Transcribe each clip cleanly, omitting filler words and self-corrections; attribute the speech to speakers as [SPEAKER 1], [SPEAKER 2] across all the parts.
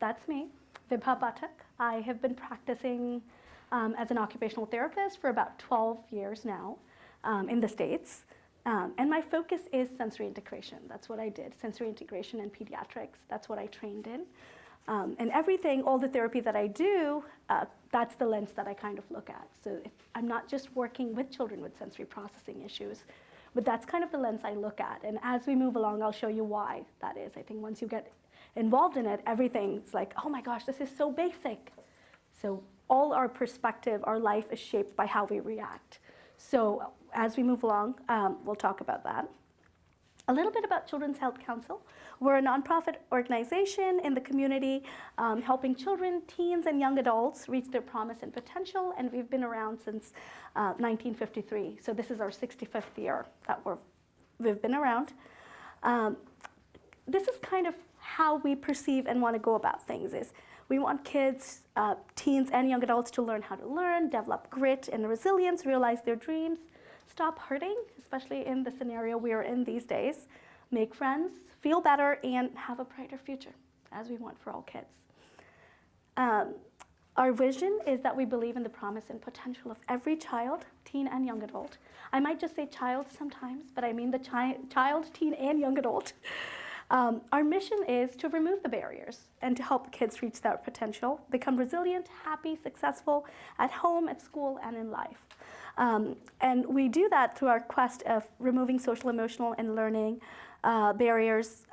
[SPEAKER 1] That's me, Vibha Pathak. I have been practicing as an occupational therapist for about 12 years now in the States. And my focus is sensory integration. That's what I did, sensory integration and pediatrics. That's what I trained in. And everything, all the therapy that I do, that's the lens that I kind of look at. So if I'm not just working with children with sensory processing issues, but that's kind of the lens I look at. And as we move along, I'll show you why that is. I think once you get involved in it, everything's like, oh my gosh, this is so basic. So all our perspective, our life is shaped by how we react. So as we move along, we'll talk about that. A little bit about Children's Health Council. We're a nonprofit organization in the community helping children, teens, and young adults reach their promise and potential, and we've been around since 1953. So this is our 65th year that we've been around. This is kind of how we perceive and want to go about things. Is we want kids, teens, and young adults to learn how to learn, develop grit and resilience, realize their dreams, stop hurting, especially in the scenario we are in these days, make friends, feel better, and have a brighter future, as we want for all kids. Our vision is that we believe in the promise and potential of every child, teen, and young adult. I might just say child sometimes, but I mean the child, teen, and young adult. Our mission is to remove the barriers and to help kids reach their potential, become resilient, happy, successful at home, at school, and in life. And we do that through our quest of removing social, emotional, and learning barriers,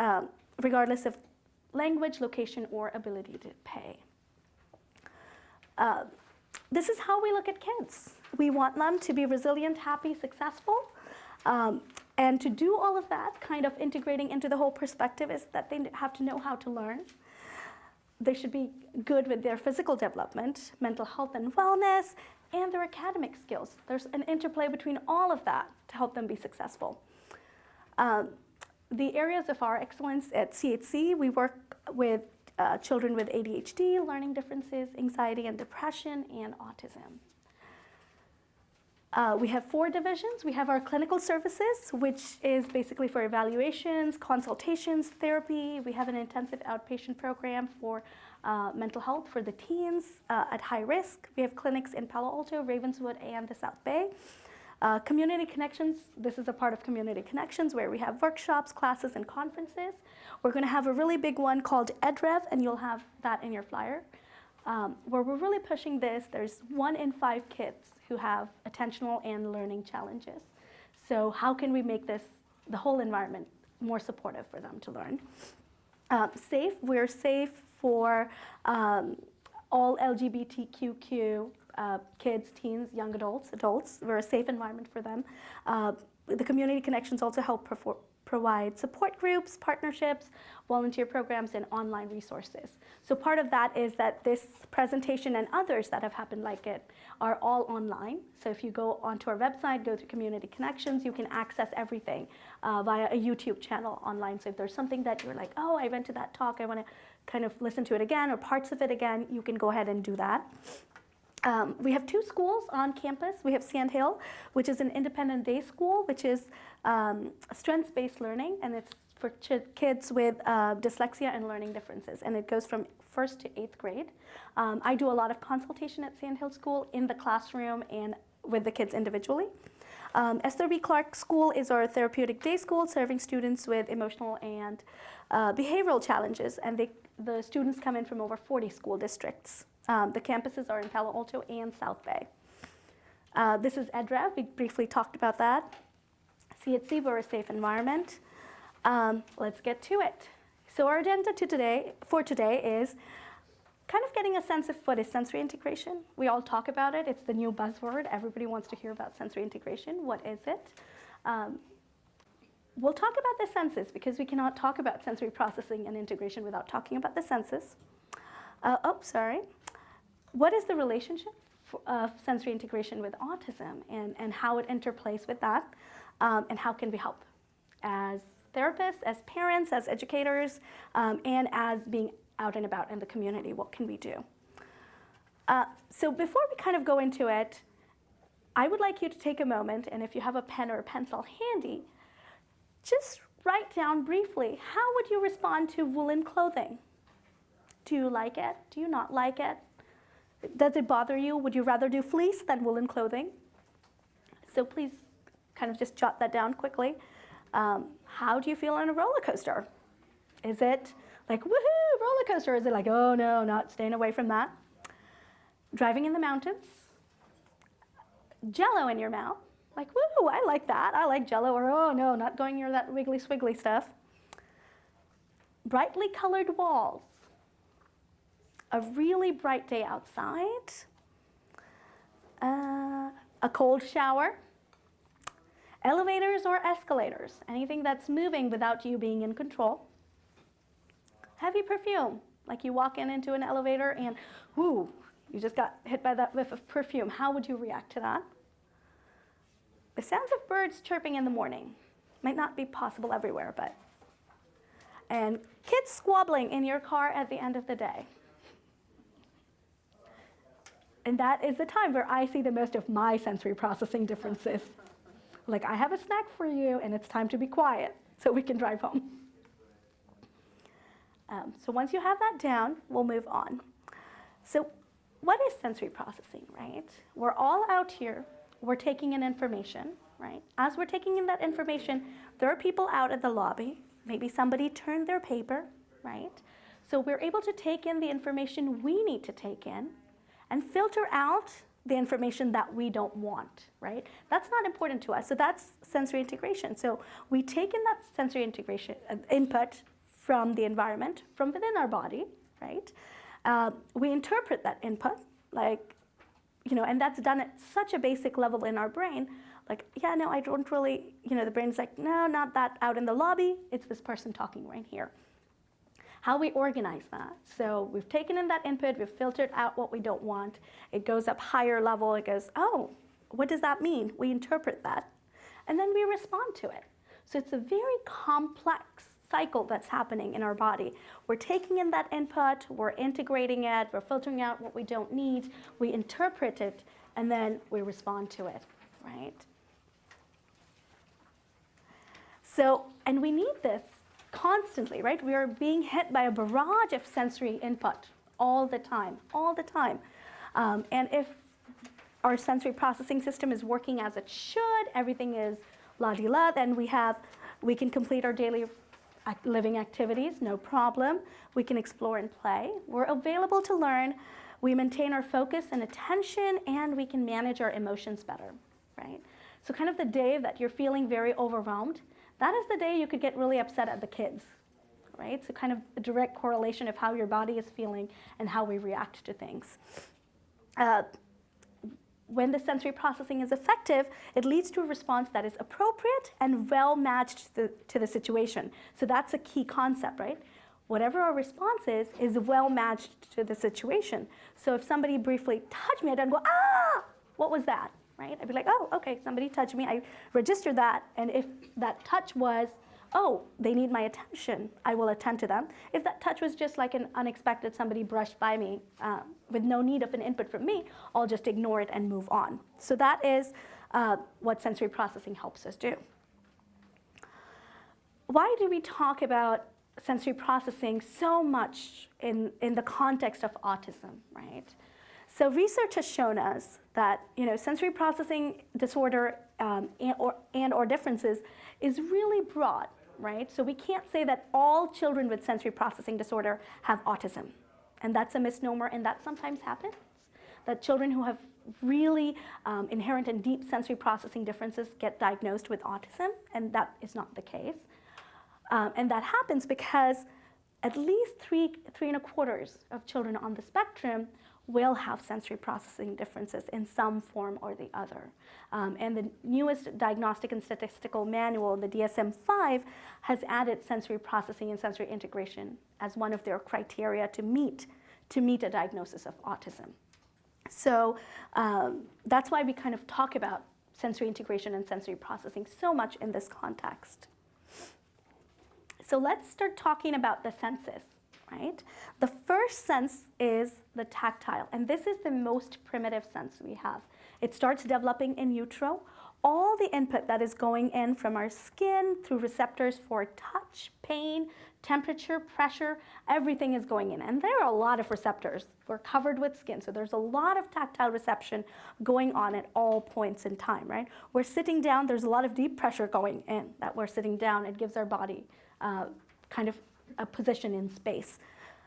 [SPEAKER 1] regardless of language, location, or ability to pay. This is how we look at kids. We want them to be resilient, happy, successful. And to do all of that, kind of integrating into the whole perspective, is that they have to know how to learn. They should be good with their physical development, mental health and wellness, and their academic skills. There's an interplay between all of that to help them be successful. The areas of our excellence at CHC, we work with children with ADHD, learning differences, anxiety and depression, and autism. We have 4 divisions. We have our clinical services, which is basically for evaluations, consultations, therapy. We have an intensive outpatient program for mental health for the teens at high risk. We have clinics in Palo Alto, Ravenswood, and the South Bay. Community Connections, this is a part of Community Connections where we have workshops, classes, and conferences. We're going to have a really big one called EdRev, and you'll have that in your flyer. Where we're really pushing this, there's 1 in 5 kids who have attentional and learning challenges. So how can we make this, the whole environment, more supportive for them to learn? Safe, we're safe for all LGBTQ kids, teens, young adults. We're a safe environment for them. The Community Connections also help provide support groups, partnerships, volunteer programs, and online resources. So part of that is that this presentation and others that have happened like it are all online. So if you go onto our website, go to Community Connections, you can access everything via a YouTube channel online. So if there's something that you're like, oh, I went to that talk, I want to kind of listen to it again or parts of it again, you can go ahead and do that. We have 2 schools on campus. We have Sand Hill, which is an independent day school, which is strengths-based learning, and it's for kids with dyslexia and learning differences, and it goes from 1st to 8th grade. I do a lot of consultation at Sand Hill School in the classroom and with the kids individually. Esther B. Clark School is our therapeutic day school serving students with emotional and behavioral challenges, and the students come in from over 40 school districts. The campuses are in Palo Alto and South Bay. This is EdRev. We briefly talked about that. CHC, we're a safe environment. Let's get to it. So our agenda for today is kind of getting a sense of what is sensory integration. We all talk about it. It's the new buzzword. Everybody wants to hear about sensory integration. What is it? We'll talk about the senses because we cannot talk about sensory processing and integration without talking about the senses. What is the relationship of sensory integration with autism and how it interplays with that, and how can we help as therapists, as parents, as educators, and as being out and about in the community? What can we do? So before we kind of go into it, I would like you to take a moment, and if you have a pen or a pencil handy, just write down briefly, how would you respond to woolen clothing? Do you like it? Do you not like it? Does it bother you? Would you rather do fleece than woolen clothing? So please kind of just jot that down quickly. How do you feel on a roller coaster? Is it like, woohoo, roller coaster? Is it like, oh no, not staying away from that? Driving in the mountains? Jello in your mouth? Like, woo, I like that. I like Jello. Or, oh no, not going near that wiggly swiggly stuff. Brightly colored walls. A really bright day outside. A cold shower. Elevators or escalators. Anything that's moving without you being in control. Heavy perfume. Like you walk into an elevator and, whoo, you just got hit by that whiff of perfume. How would you react to that? The sounds of birds chirping in the morning. Might not be possible everywhere, but. And kids squabbling in your car at the end of the day. And that is the time where I see the most of my sensory processing differences. Like, I have a snack for you, and it's time to be quiet so we can drive home. So once you have that down, we'll move on. So what is sensory processing, right? We're all out here. We're taking in information, right? As we're taking in that information, there are people out at the lobby. Maybe somebody turned their paper, right? So we're able to take in the information we need to take in and filter out the information that we don't want, right? That's not important to us. So that's sensory integration. So we take in that sensory integration input from the environment, from within our body, right? We interpret that input, like, you know, and that's done at such a basic level in our brain. Like, yeah, no, I don't really, you know, the brain's like, no, not that out in the lobby. It's this person talking right here. How we organize that. So we've taken in that input, we've filtered out what we don't want. It goes up higher level. It goes, oh, what does that mean? We interpret that. And then we respond to it. So it's a very complex cycle that's happening in our body. We're taking in that input, we're integrating it, we're filtering out what we don't need, we interpret it, and then we respond to it, right? So, and we need this constantly, right? We are being hit by a barrage of sensory input all the time. And if our sensory processing system is working as it should, everything is la-di-la, then we can complete our daily living activities, no problem. We can explore and play. We're available to learn. We maintain our focus and attention, and we can manage our emotions better, right? So kind of the day that you're feeling very overwhelmed, that is the day you could get really upset at the kids, right? So kind of a direct correlation of how your body is feeling and how we react to things. When the sensory processing is effective, it leads to a response that is appropriate and well matched to the situation. So that's a key concept, right? Whatever our response is well matched to the situation. So if somebody briefly touched me, I don't go, ah, what was that, right? I'd be like, oh, okay, somebody touched me. I register that, and if that touch was, oh, they need my attention, I will attend to them. If that touch was just like an unexpected, somebody brushed by me with no need of an input from me, I'll just ignore it and move on. So that is what sensory processing helps us do. Why do we talk about sensory processing so much in the context of autism, right? So research has shown us that, you know, sensory processing disorder and/or differences is really broad, right? So we can't say that all children with sensory processing disorder have autism. And that's a misnomer, and that sometimes happens. That children who have really inherent and deep sensory processing differences get diagnosed with autism, and that is not the case. And that happens because at least 3.25 of children on the spectrum will have sensory processing differences in some form or the other. And the newest diagnostic and statistical manual, the DSM-5, has added sensory processing and sensory integration as one of their criteria to meet a diagnosis of autism. So that's why we kind of talk about sensory integration and sensory processing so much in this context. So let's start talking about the senses, right? The first sense is the tactile, and this is the most primitive sense we have. It starts developing in utero. all the input that is going in from our skin through receptors for touch, pain, temperature, pressure, everything is going in. And there are a lot of receptors. We're covered with skin, so there's a lot of tactile reception going on at all points in time, right? We're sitting down, there's a lot of deep pressure going in that we're sitting down. It gives our body kind of a position in space.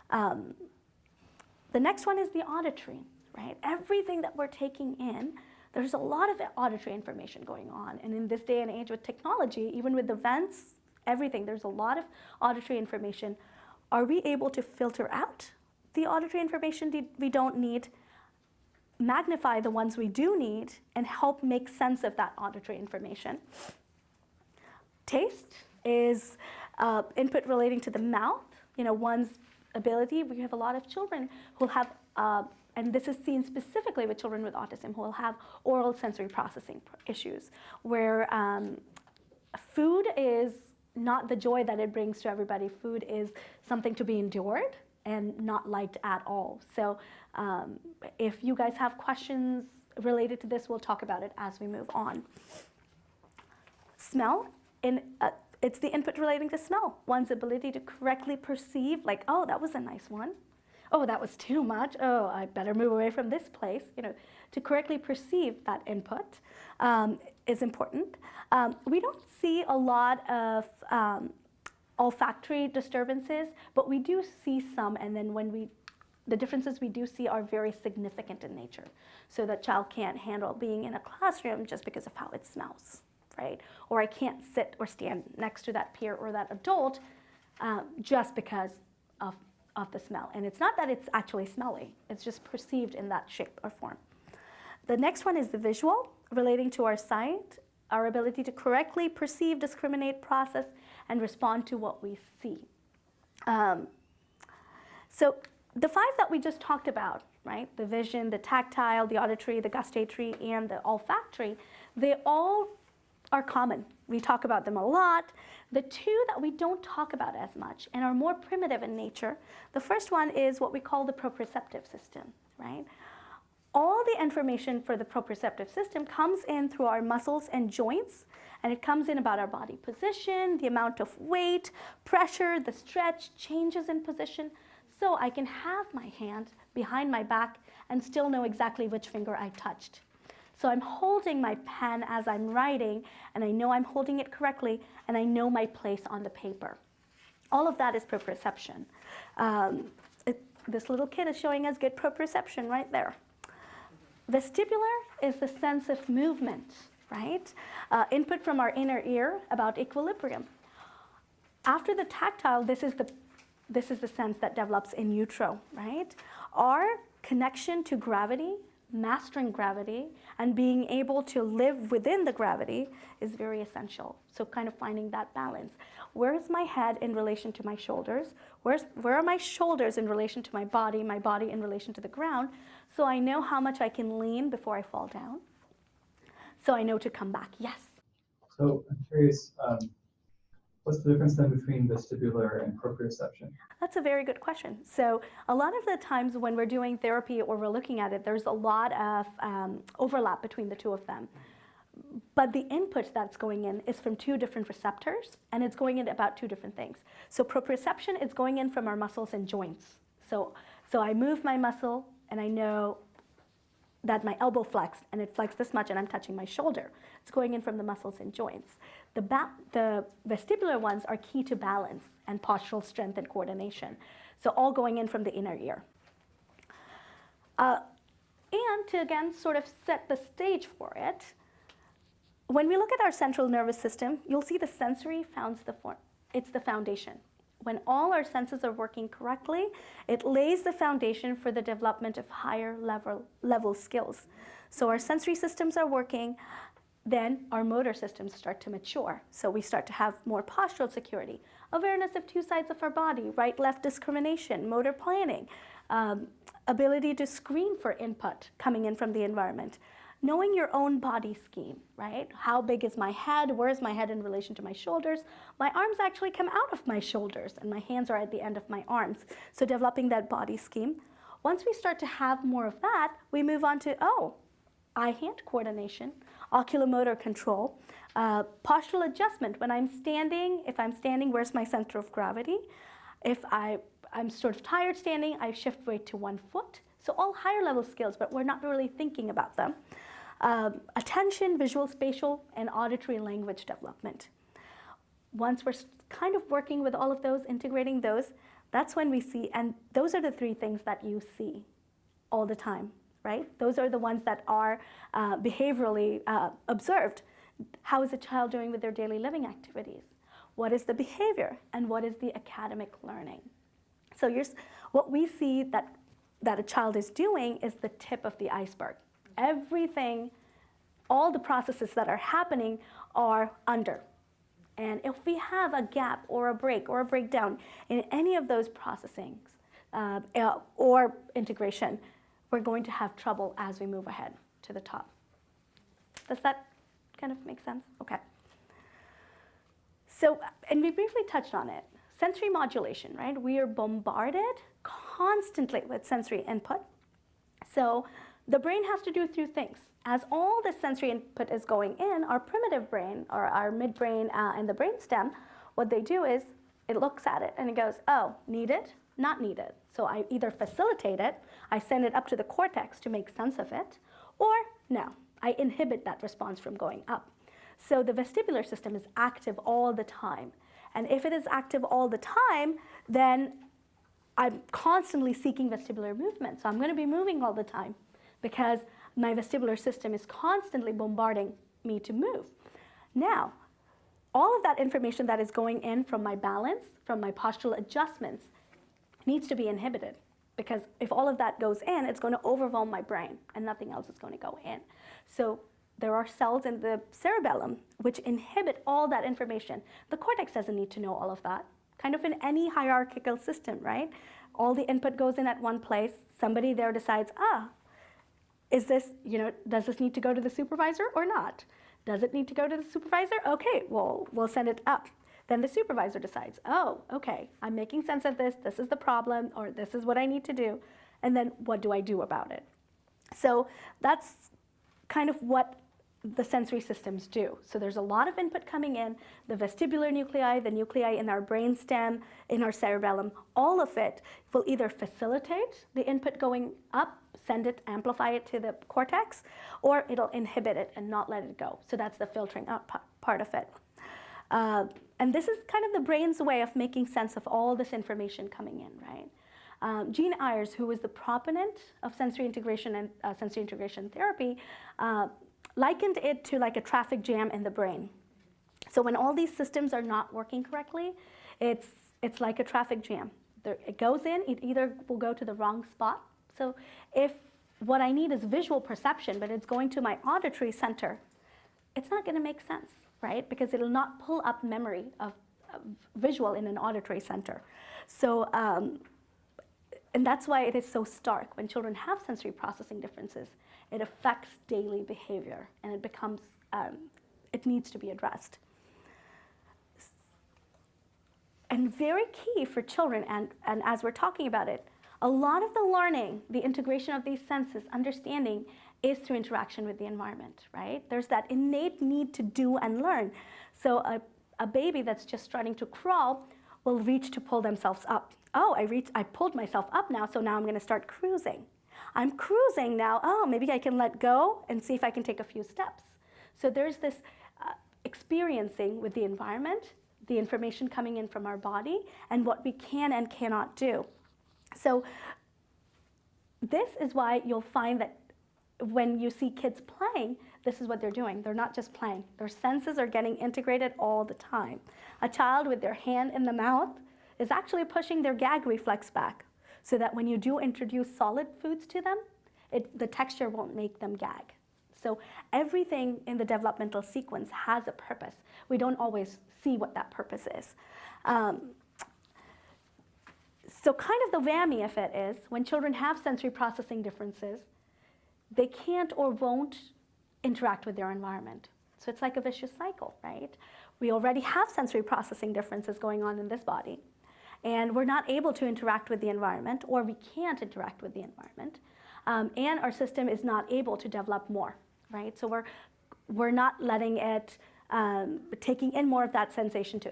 [SPEAKER 1] The next one is the auditory, right? Everything that we're taking in, there's a lot of auditory information going on. And in this day and age with technology, even with the vents, everything, there's a lot of auditory information. Are we able to filter out the auditory information we don't need, magnify the ones we do need, and help make sense of that auditory information? Taste is input relating to the mouth, one's ability. We have a lot of children who have, and this is seen specifically with children with autism, who will have oral sensory processing issues, where food is not the joy that it brings to everybody. Food is something to be endured and not liked at all. So if you guys have questions related to this, we'll talk about it as we move on. Smell, it's the input relating to smell. One's ability to correctly perceive, like, oh, that was a nice one. Oh, that was too much. Oh, I better move away from this place. To correctly perceive that input is important. We don't see a lot of olfactory disturbances, but we do see some, and then the differences we do see are very significant in nature. So that child can't handle being in a classroom just because of how it smells, right? Or I can't sit or stand next to that peer or that adult just because of the smell. And it's not that it's actually smelly, it's just perceived in that shape or form. The next one is the visual, relating to our sight, our ability to correctly perceive, discriminate, process, and respond to what we see. So the five that we just talked about, right? The vision, the tactile, the auditory, the gustatory, and the olfactory, they all are common. We talk about them a lot. The two that we don't talk about as much and are more primitive in nature, the first one is what we call the proprioceptive system, right? All the information for the proprioceptive system comes in through our muscles and joints, and it comes in about our body position, the amount of weight, pressure, the stretch, changes in position. So I can have my hand behind my back and still know exactly which finger I touched. So I'm holding my pen as I'm writing, and I know I'm holding it correctly, and I know my place on the paper. All of that is proprioception. This little kid is showing us good proprioception right there. Vestibular is the sense of movement, right? Input from our inner ear about equilibrium. After the tactile, this is the sense that develops in utero, right? Our connection to gravity, mastering gravity, and being able to live within the gravity is very essential. So kind of finding that balance. Where is my head in relation to my shoulders? Where are my shoulders in relation to my body in relation to the ground? So I know how much I can lean before I fall down. So I know to come back. Yes?
[SPEAKER 2] So I'm curious, what's the difference then between vestibular and proprioception?
[SPEAKER 1] That's a very good question. So a lot of the times when we're doing therapy or we're looking at it, there's a lot of overlap between the two of them. But the input that's going in is from two different receptors, and it's going in about two different things. So proprioception is going in from our muscles and joints. So I move my muscle, and I know that my elbow flexed, and it flexed this much, and I'm touching my shoulder. It's going in from the muscles and joints. The vestibular ones are key to balance and postural strength and coordination. So all going in from the inner ear. And to again sort of set the stage for it, when we look at our central nervous system, you'll see the sensory it's the foundation. When all our senses are working correctly, it lays the foundation for the development of higher level skills. So our sensory systems are working, then our motor systems start to mature. So we start to have more postural security, awareness of two sides of our body, right-left discrimination, motor planning, ability to screen for input coming in from the environment. Knowing your own body scheme, right? How big is my head? Where is my head in relation to my shoulders? My arms actually come out of my shoulders, and my hands are at the end of my arms. So developing that body scheme. Once we start to have more of that, we move on to, eye-hand coordination. oculomotor control, postural adjustment. When I'm standing, if I'm standing, where's my center of gravity? If I'm sort of tired standing, I shift weight to one foot. So all higher level skills, but we're not really thinking about them. Attention, visual, spatial, and auditory language development. Once we're kind of working with all of those, integrating those, that's when we see, and those are the three things that you see all the time, right? Those are the ones that are behaviorally observed. How is a child doing with their daily living activities? What is the behavior, and what is the academic learning? So what we see that a child is doing is the tip of the iceberg. Everything, all the processes that are happening are under. And if we have a gap or a break or a breakdown in any of those processings or integration, we're going to have trouble as we move ahead to the top. Does that kind of make sense? Okay. So, and we briefly touched on it. Sensory modulation, right? We are bombarded constantly with sensory input. So the brain has to do two things. As all the sensory input is going in, our primitive brain, or our midbrain and the brainstem, what they do is it looks at it and it goes, oh, needed, not needed. So I either facilitate it, I send it up to the cortex to make sense of it, or no, I inhibit that response from going up. So the vestibular system is active all the time. And if it is active all the time, then I'm constantly seeking vestibular movement. So I'm going to be moving all the time because my vestibular system is constantly bombarding me to move. Now, all of that information that is going in from my balance, from my postural adjustments, needs to be inhibited. Because if all of that goes in, it's going to overwhelm my brain and nothing else is going to go in. So there are cells in the cerebellum which inhibit all that information. The cortex doesn't need to know all of that. Kind of in any hierarchical system, right? All the input goes in at one place. Somebody there decides, is this, does this need to go to the supervisor or not? Does it need to go to the supervisor? Okay, well, we'll send it up. Then the supervisor decides, oh, okay, I'm making sense of this. This is the problem, or this is what I need to do. And then what do I do about it? So that's kind of what the sensory systems do. So there's a lot of input coming in, the vestibular nuclei, the nuclei in our brainstem, in our cerebellum, all of it will either facilitate the input going up, send it, amplify it to the cortex, or it'll inhibit it and not let it go. So that's the filtering out part of it. And this is kind of the brain's way of making sense of all this information coming in, right? Jean Ayers, who was the proponent of sensory integration and sensory integration therapy, likened it to like a traffic jam in the brain. So when all these systems are not working correctly, it's like a traffic jam. It goes in, it either will go to the wrong spot. So if what I need is visual perception, but it's going to my auditory center, it's not going to make sense, right? Because it'll not pull up memory of visual in an auditory center. So, and that's why it is so stark. When children have sensory processing differences, it affects daily behavior, and it becomes, it needs to be addressed. And very key for children, and as we're talking about it, a lot of the learning, the integration of these senses, understanding, is through interaction with the environment, right? There's that innate need to do and learn. So a baby that's just starting to crawl will reach to pull themselves up. Oh, I pulled myself up now, so now I'm going to start cruising. I'm cruising now. Oh, maybe I can let go and see if I can take a few steps. So there's this experiencing with the environment, the information coming in from our body, and what we can and cannot do. So this is why you'll find that when you see kids playing, this is what they're doing. They're not just playing. Their senses are getting integrated all the time. A child with their hand in the mouth is actually pushing their gag reflex back so that when you do introduce solid foods to them, the texture won't make them gag. So everything in the developmental sequence has a purpose. We don't always see what that purpose is. So kind of the whammy of it is when children have sensory processing differences, they can't or won't interact with their environment. So it's like a vicious cycle, right? We already have sensory processing differences going on in this body, and we're not able to interact with the environment, or we can't interact with the environment, and our system is not able to develop more, right? So we're not letting it, taking in more of that sensation to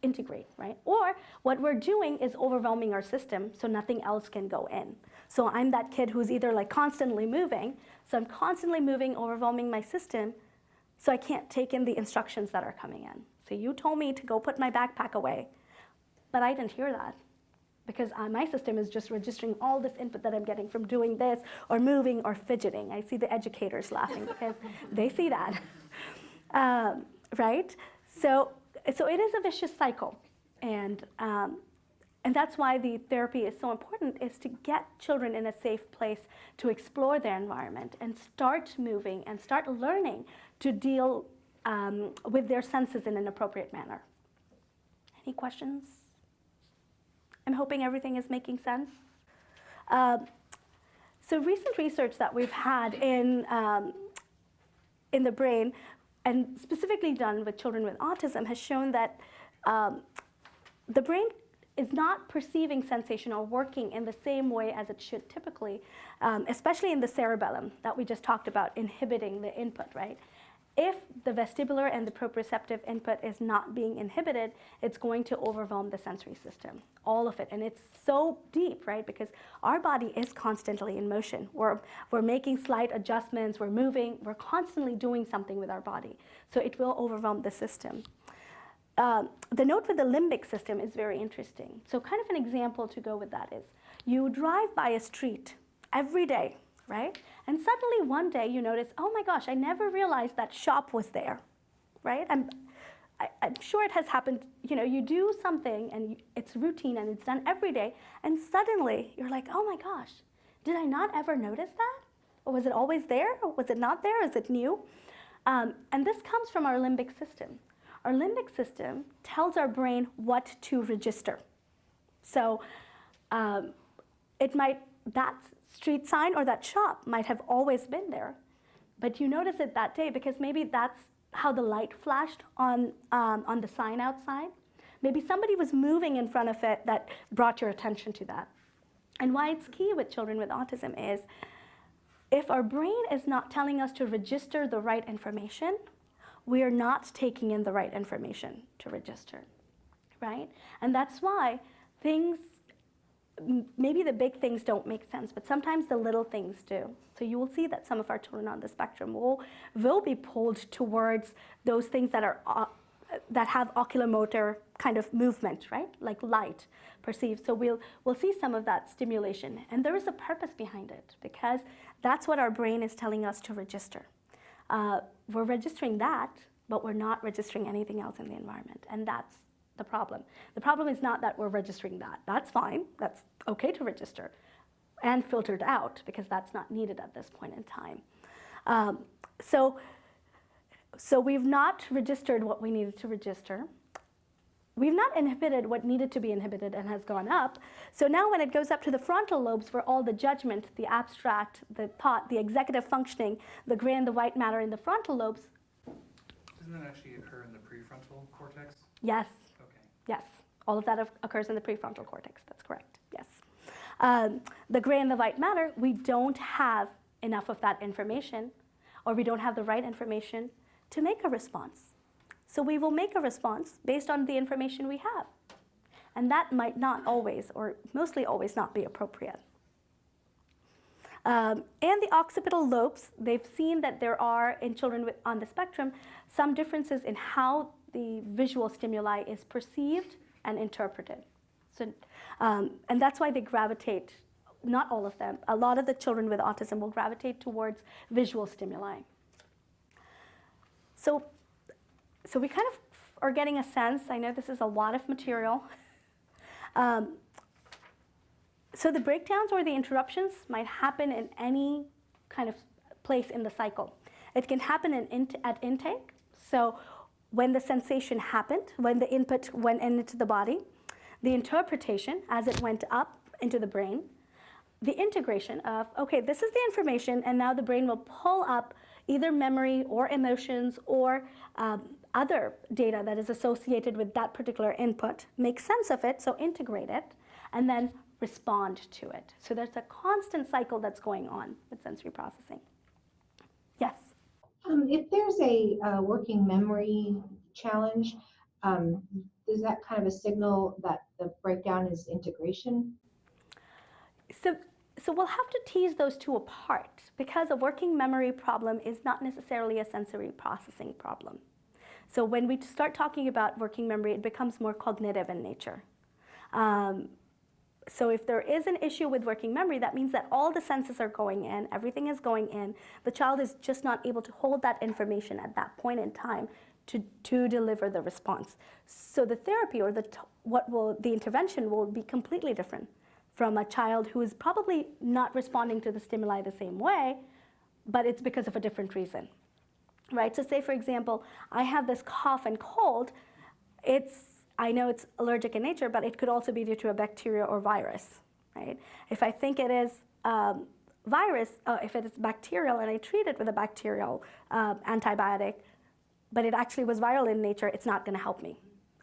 [SPEAKER 1] integrate, right? Or what we're doing is overwhelming our system so nothing else can go in. So I'm that kid who's either like constantly moving, so I'm constantly moving, overwhelming my system, so I can't take in the instructions that are coming in. So you told me to go put my backpack away, but I didn't hear that because my system is just registering all this input that I'm getting from doing this or moving or fidgeting. I see the educators laughing because they see that, right? So it is a vicious cycle, and that's why the therapy is so important, is to get children in a safe place to explore their environment and start moving and start learning to deal with their senses in an appropriate manner. Any questions? I'm hoping everything is making sense. So recent research that we've had in the brain, and specifically done with children with autism, has shown that the brain is not perceiving sensation or working in the same way as it should typically, especially in the cerebellum that we just talked about, inhibiting the input, right? If the vestibular and the proprioceptive input is not being inhibited, it's going to overwhelm the sensory system, all of it. And it's so deep, right? Because our body is constantly in motion. We're making slight adjustments, we're moving, we're constantly doing something with our body. So it will overwhelm the system. The note with the limbic system is very interesting. So kind of an example to go with that is, you drive by a street every day, right? And suddenly one day you notice, oh my gosh, I never realized that shop was there, right? I'm sure it has happened, you know, you do something and it's routine and it's done every day, and suddenly you're like, oh my gosh, did I not ever notice that? Or was it always there? Or was it not there? Is it new? And this comes from our limbic system. Our limbic system tells our brain what to register. So that street sign or that shop might have always been there, but you notice it that day because maybe that's how the light flashed on the sign outside. Maybe somebody was moving in front of it that brought your attention to that. And why it's key with children with autism is, if our brain is not telling us to register the right information, we are not taking in the right information to register, right? And that's why things, maybe the big things don't make sense, but sometimes the little things do. So you will see that some of our children on the spectrum will be pulled towards those things that are that have oculomotor kind of movement, right? Like light perceived. So we'll see some of that stimulation, and there is a purpose behind it because that's what our brain is telling us to register. We're registering that, but we're not registering anything else in the environment, and that's the problem. The problem is not that we're registering that. That's fine. That's okay to register and filtered out because that's not needed at this point in time. So we've not registered what we needed to register. We've not inhibited what needed to be inhibited and has gone up. So now when it goes up to the frontal lobes, where all the judgment, the abstract, the thought, the executive functioning, the gray and the white matter in the frontal lobes.
[SPEAKER 3] Doesn't that actually occur in the prefrontal cortex?
[SPEAKER 1] Yes.
[SPEAKER 3] Okay.
[SPEAKER 1] Yes. All of that occurs in the prefrontal cortex. That's correct. Yes. The gray and the white matter, we don't have enough of that information, or we don't have the right information to make a response. So we will make a response based on the information we have. And that might not always, or mostly always, not be appropriate. And the occipital lobes, they've seen that there are, in children on the spectrum, some differences in how the visual stimuli is perceived and interpreted. So, and that's why they gravitate, not all of them, a lot of the children with autism will gravitate towards visual stimuli. So we kind of are getting a sense, I know this is a lot of material. So the breakdowns or the interruptions might happen in any kind of place in the cycle. It can happen at intake, so when the sensation happened, when the input went into the body, the interpretation as it went up into the brain, the integration of, okay, this is the information, and now the brain will pull up either memory or emotions or other data that is associated with that particular input, make sense of it, so integrate it, and then respond to it. So there's a constant cycle that's going on with sensory processing. Yes?
[SPEAKER 4] If there's a working memory challenge, is that kind of a signal that the breakdown is integration?
[SPEAKER 1] So, so we'll have to tease those two apart because a working memory problem is not necessarily a sensory processing problem. So when we start talking about working memory, it becomes more cognitive in nature. So if there is an issue with working memory, that means that all the senses are going in, everything is going in. The child is just not able to hold that information at that point in time to deliver the response. So the therapy or the intervention will be completely different from a child who is probably not responding to the stimuli the same way, but it's because of a different reason, right? So say, for example, I have this cough and cold. I know it's allergic in nature, but it could also be due to a bacteria or virus, right? If I think it is virus, if it is bacterial and I treat it with a bacterial antibiotic, but it actually was viral in nature, it's not going to help me.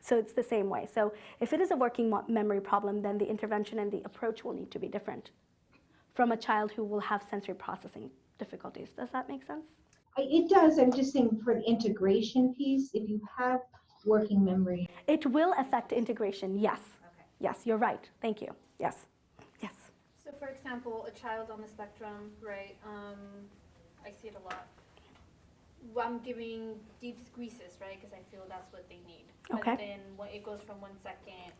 [SPEAKER 1] So it's the same way. So if it is a working memory problem, then the intervention and the approach will need to be different from a child who will have sensory processing difficulties. Does that make sense?
[SPEAKER 4] It does. I'm just saying for the integration piece, if you have working memory.
[SPEAKER 1] It will affect integration, yes.
[SPEAKER 5] Okay.
[SPEAKER 1] Yes, you're right. Thank you. Yes. Yes.
[SPEAKER 5] So for example, a child on the spectrum, right, I see it a lot. I'm giving deep squeezes, right, because I feel that's what they need.
[SPEAKER 1] Okay.
[SPEAKER 5] But then when it goes from 1 second,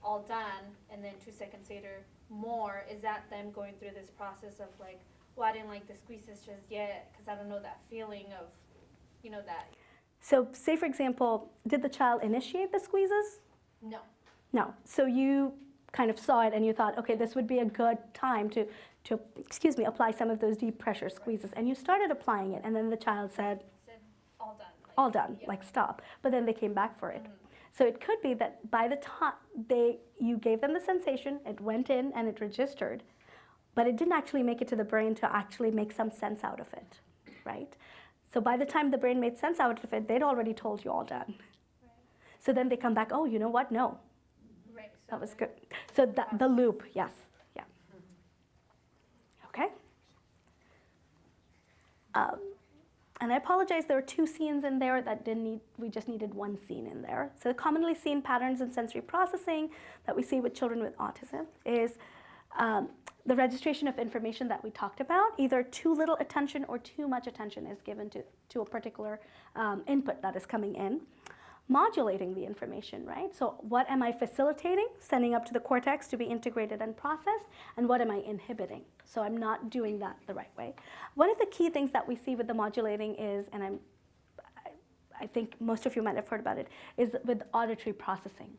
[SPEAKER 5] all done, and then 2 seconds later, more, is that them going through this process of like, well, I didn't like the squeezes just yet, because I don't know that feeling of, you know, that.
[SPEAKER 1] So say, for example, did the child initiate the squeezes?
[SPEAKER 5] No.
[SPEAKER 1] No. So you kind of saw it and you thought, okay, this would be a good time to apply some of those deep pressure squeezes. And you started applying it, and then the child said,
[SPEAKER 5] All done. Like,
[SPEAKER 1] all done,
[SPEAKER 5] yeah.
[SPEAKER 1] like stop. But then they came back for it. So it could be that by the time you gave them the sensation, it went in and it registered, but it didn't actually make it to the brain to actually make some sense out of it, right? So by the time the brain made sense out of it, they'd already told you all done.
[SPEAKER 5] Right.
[SPEAKER 1] So then they come back, oh, you know what? No,
[SPEAKER 5] Right. So
[SPEAKER 1] that was good. So the loop, yes, yeah. Okay. And I apologize, there were 2 scenes in there that we just needed 1 scene in there. So the commonly seen patterns in sensory processing that we see with children with autism is the registration of information that we talked about. Either too little attention or too much attention is given to a particular input that is coming in. Modulating the information, right? So what am I facilitating, sending up to the cortex to be integrated and processed, and what am I inhibiting? So I'm not doing that the right way. One of the key things that we see with the modulating is, and I think most of you might have heard about it, is with auditory processing.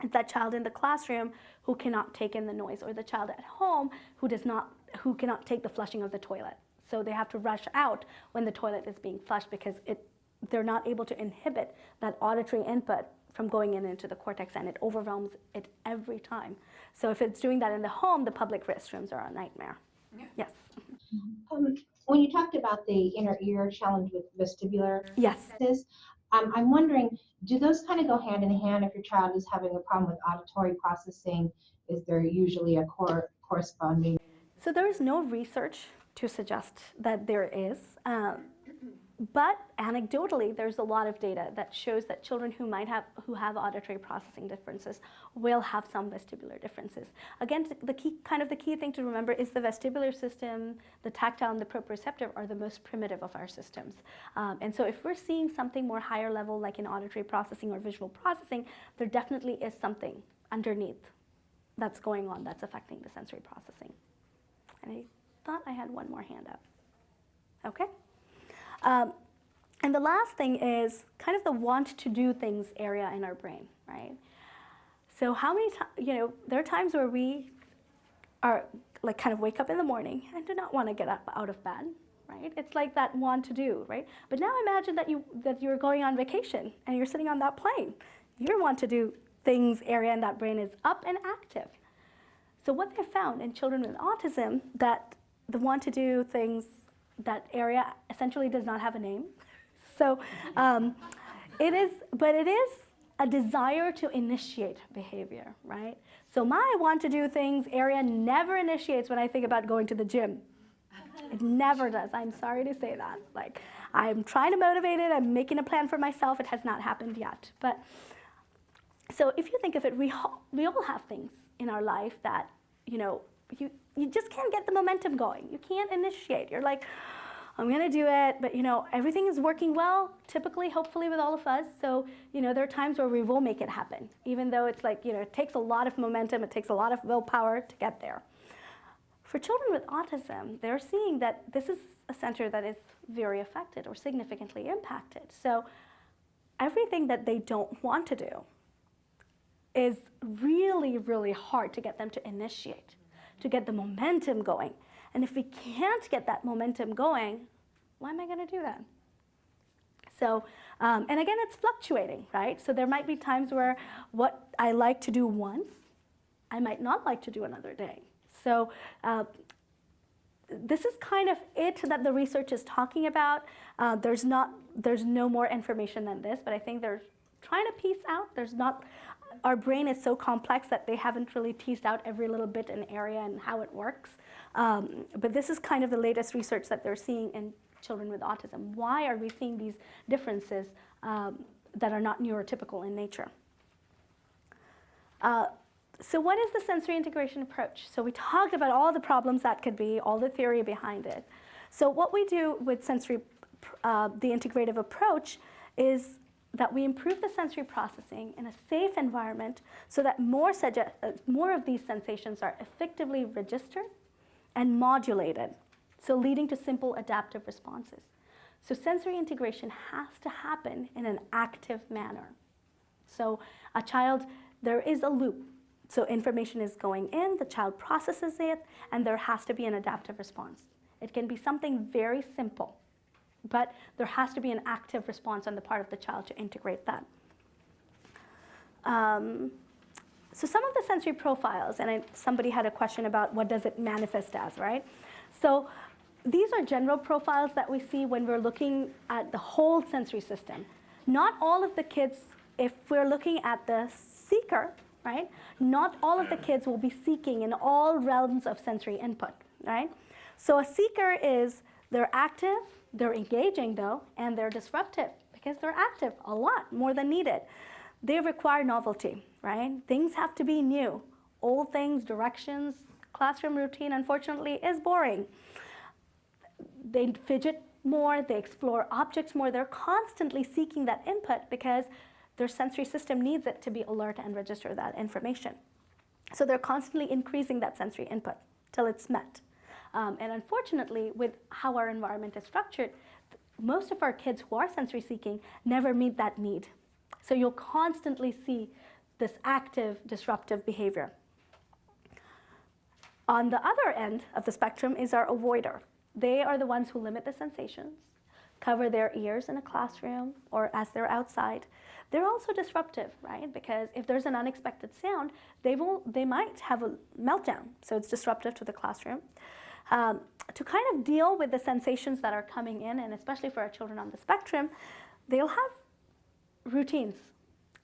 [SPEAKER 1] It's that child in the classroom who cannot take in the noise, or the child at home who cannot take the flushing of the toilet. So they have to rush out when the toilet is being flushed because they're not able to inhibit that auditory input from going into the cortex, and it overwhelms it every time. So if it's doing that in the home, the public restrooms are a nightmare.
[SPEAKER 5] Yeah.
[SPEAKER 1] Yes.
[SPEAKER 4] When you talked about the inner ear challenge with vestibular,
[SPEAKER 1] Yes.
[SPEAKER 4] I'm wondering, do those kind of go hand in hand? If your child is having a problem with auditory processing, is there usually a corresponding?
[SPEAKER 1] So there is no research to suggest that there is. But anecdotally, there's a lot of data that shows that children who have auditory processing differences will have some vestibular differences. Again, the key thing to remember is the vestibular system, the tactile, and the proprioceptive are the most primitive of our systems. And so if we're seeing something more higher level, like in auditory processing or visual processing, there definitely is something underneath that's going on that's affecting the sensory processing. And I thought I had one more hand up. Okay. And the last thing is kind of the want to do things area in our brain, right? So how many times, there are times where we are like kind of wake up in the morning and do not want to get up out of bed, right? It's like that want to do, right? But now imagine that you're going on vacation and you're sitting on that plane. Your want to do things area in that brain is up and active. So what they found in children with autism, that the want to do things, that area essentially does not have a name. So it is a desire to initiate behavior, right? So my want to do things area never initiates when I think about going to the gym, It never does. I'm sorry to say that. Like, I'm trying to motivate it. I'm making a plan for myself. It has not happened yet. But so if you think of it, we all have things in our life that, you just can't get the momentum going. You can't initiate. You're like, I'm going to do it, but everything is working well, typically, hopefully with all of us. So, there are times where we will make it happen, even though it's like, it takes a lot of momentum, it takes a lot of willpower to get there. For children with autism, they're seeing that this is a center that is very affected or significantly impacted. So everything that they don't want to do is really, really hard to get them to initiate, to get the momentum going. And if we can't get that momentum going, why am I going to do that? So, and again, it's fluctuating, right? So there might be times where what I like to do once, I might not like to do another day. So this is kind of it that the research is talking about. There's no more information than this, but I think they're trying to piece out. Our brain is so complex that they haven't really teased out every little bit and area and how it works. But this is kind of the latest research that they're seeing in children with autism. Why are we seeing these differences that are not neurotypical in nature? So what is the sensory integration approach? So we talked about all the problems that could be, all the theory behind it. So what we do with the integrative approach is that we improve the sensory processing in a safe environment so that more of these sensations are effectively registered and modulated, so leading to simple adaptive responses. So sensory integration has to happen in an active manner. So there is a loop. So information is going in, the child processes it, and there has to be an adaptive response. It can be something very simple, but there has to be an active response on the part of the child to integrate that. So some of the sensory profiles, and somebody had a question about what does it manifest as, right? So these are general profiles that we see when we're looking at the whole sensory system. Not all of the kids, if we're looking at the seeker, right? Not all of the kids will be seeking in all realms of sensory input, right? So a seeker they're active, they're engaging though, and they're disruptive because they're active a lot more than needed. They require novelty, right? Things have to be new. Old things, directions, classroom routine, unfortunately, is boring. They fidget more, they explore objects more, they're constantly seeking that input because their sensory system needs it to be alert and register that information. So they're constantly increasing that sensory input till it's met. And unfortunately, with how our environment is structured, most of our kids who are sensory seeking never meet that need. So you'll constantly see this active, disruptive behavior. On the other end of the spectrum is our avoider. They are the ones who limit the sensations, cover their ears in a classroom or as they're outside. They're also disruptive, right? Because if there's an unexpected sound, they might have a meltdown. So it's disruptive to the classroom. To kind of deal with the sensations that are coming in, and especially for our children on the spectrum, they'll have routines,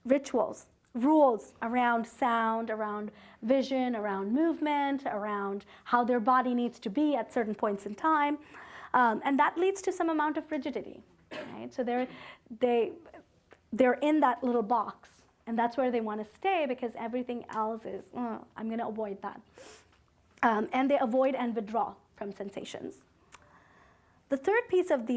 [SPEAKER 1] rituals, rules around sound, around vision, around movement, around how their body needs to be at certain points in time. And that leads to some amount of rigidity, right? So they're in that little box, and that's where they want to stay because everything else is, I'm going to avoid that. And they avoid and withdraw from sensations. The third piece of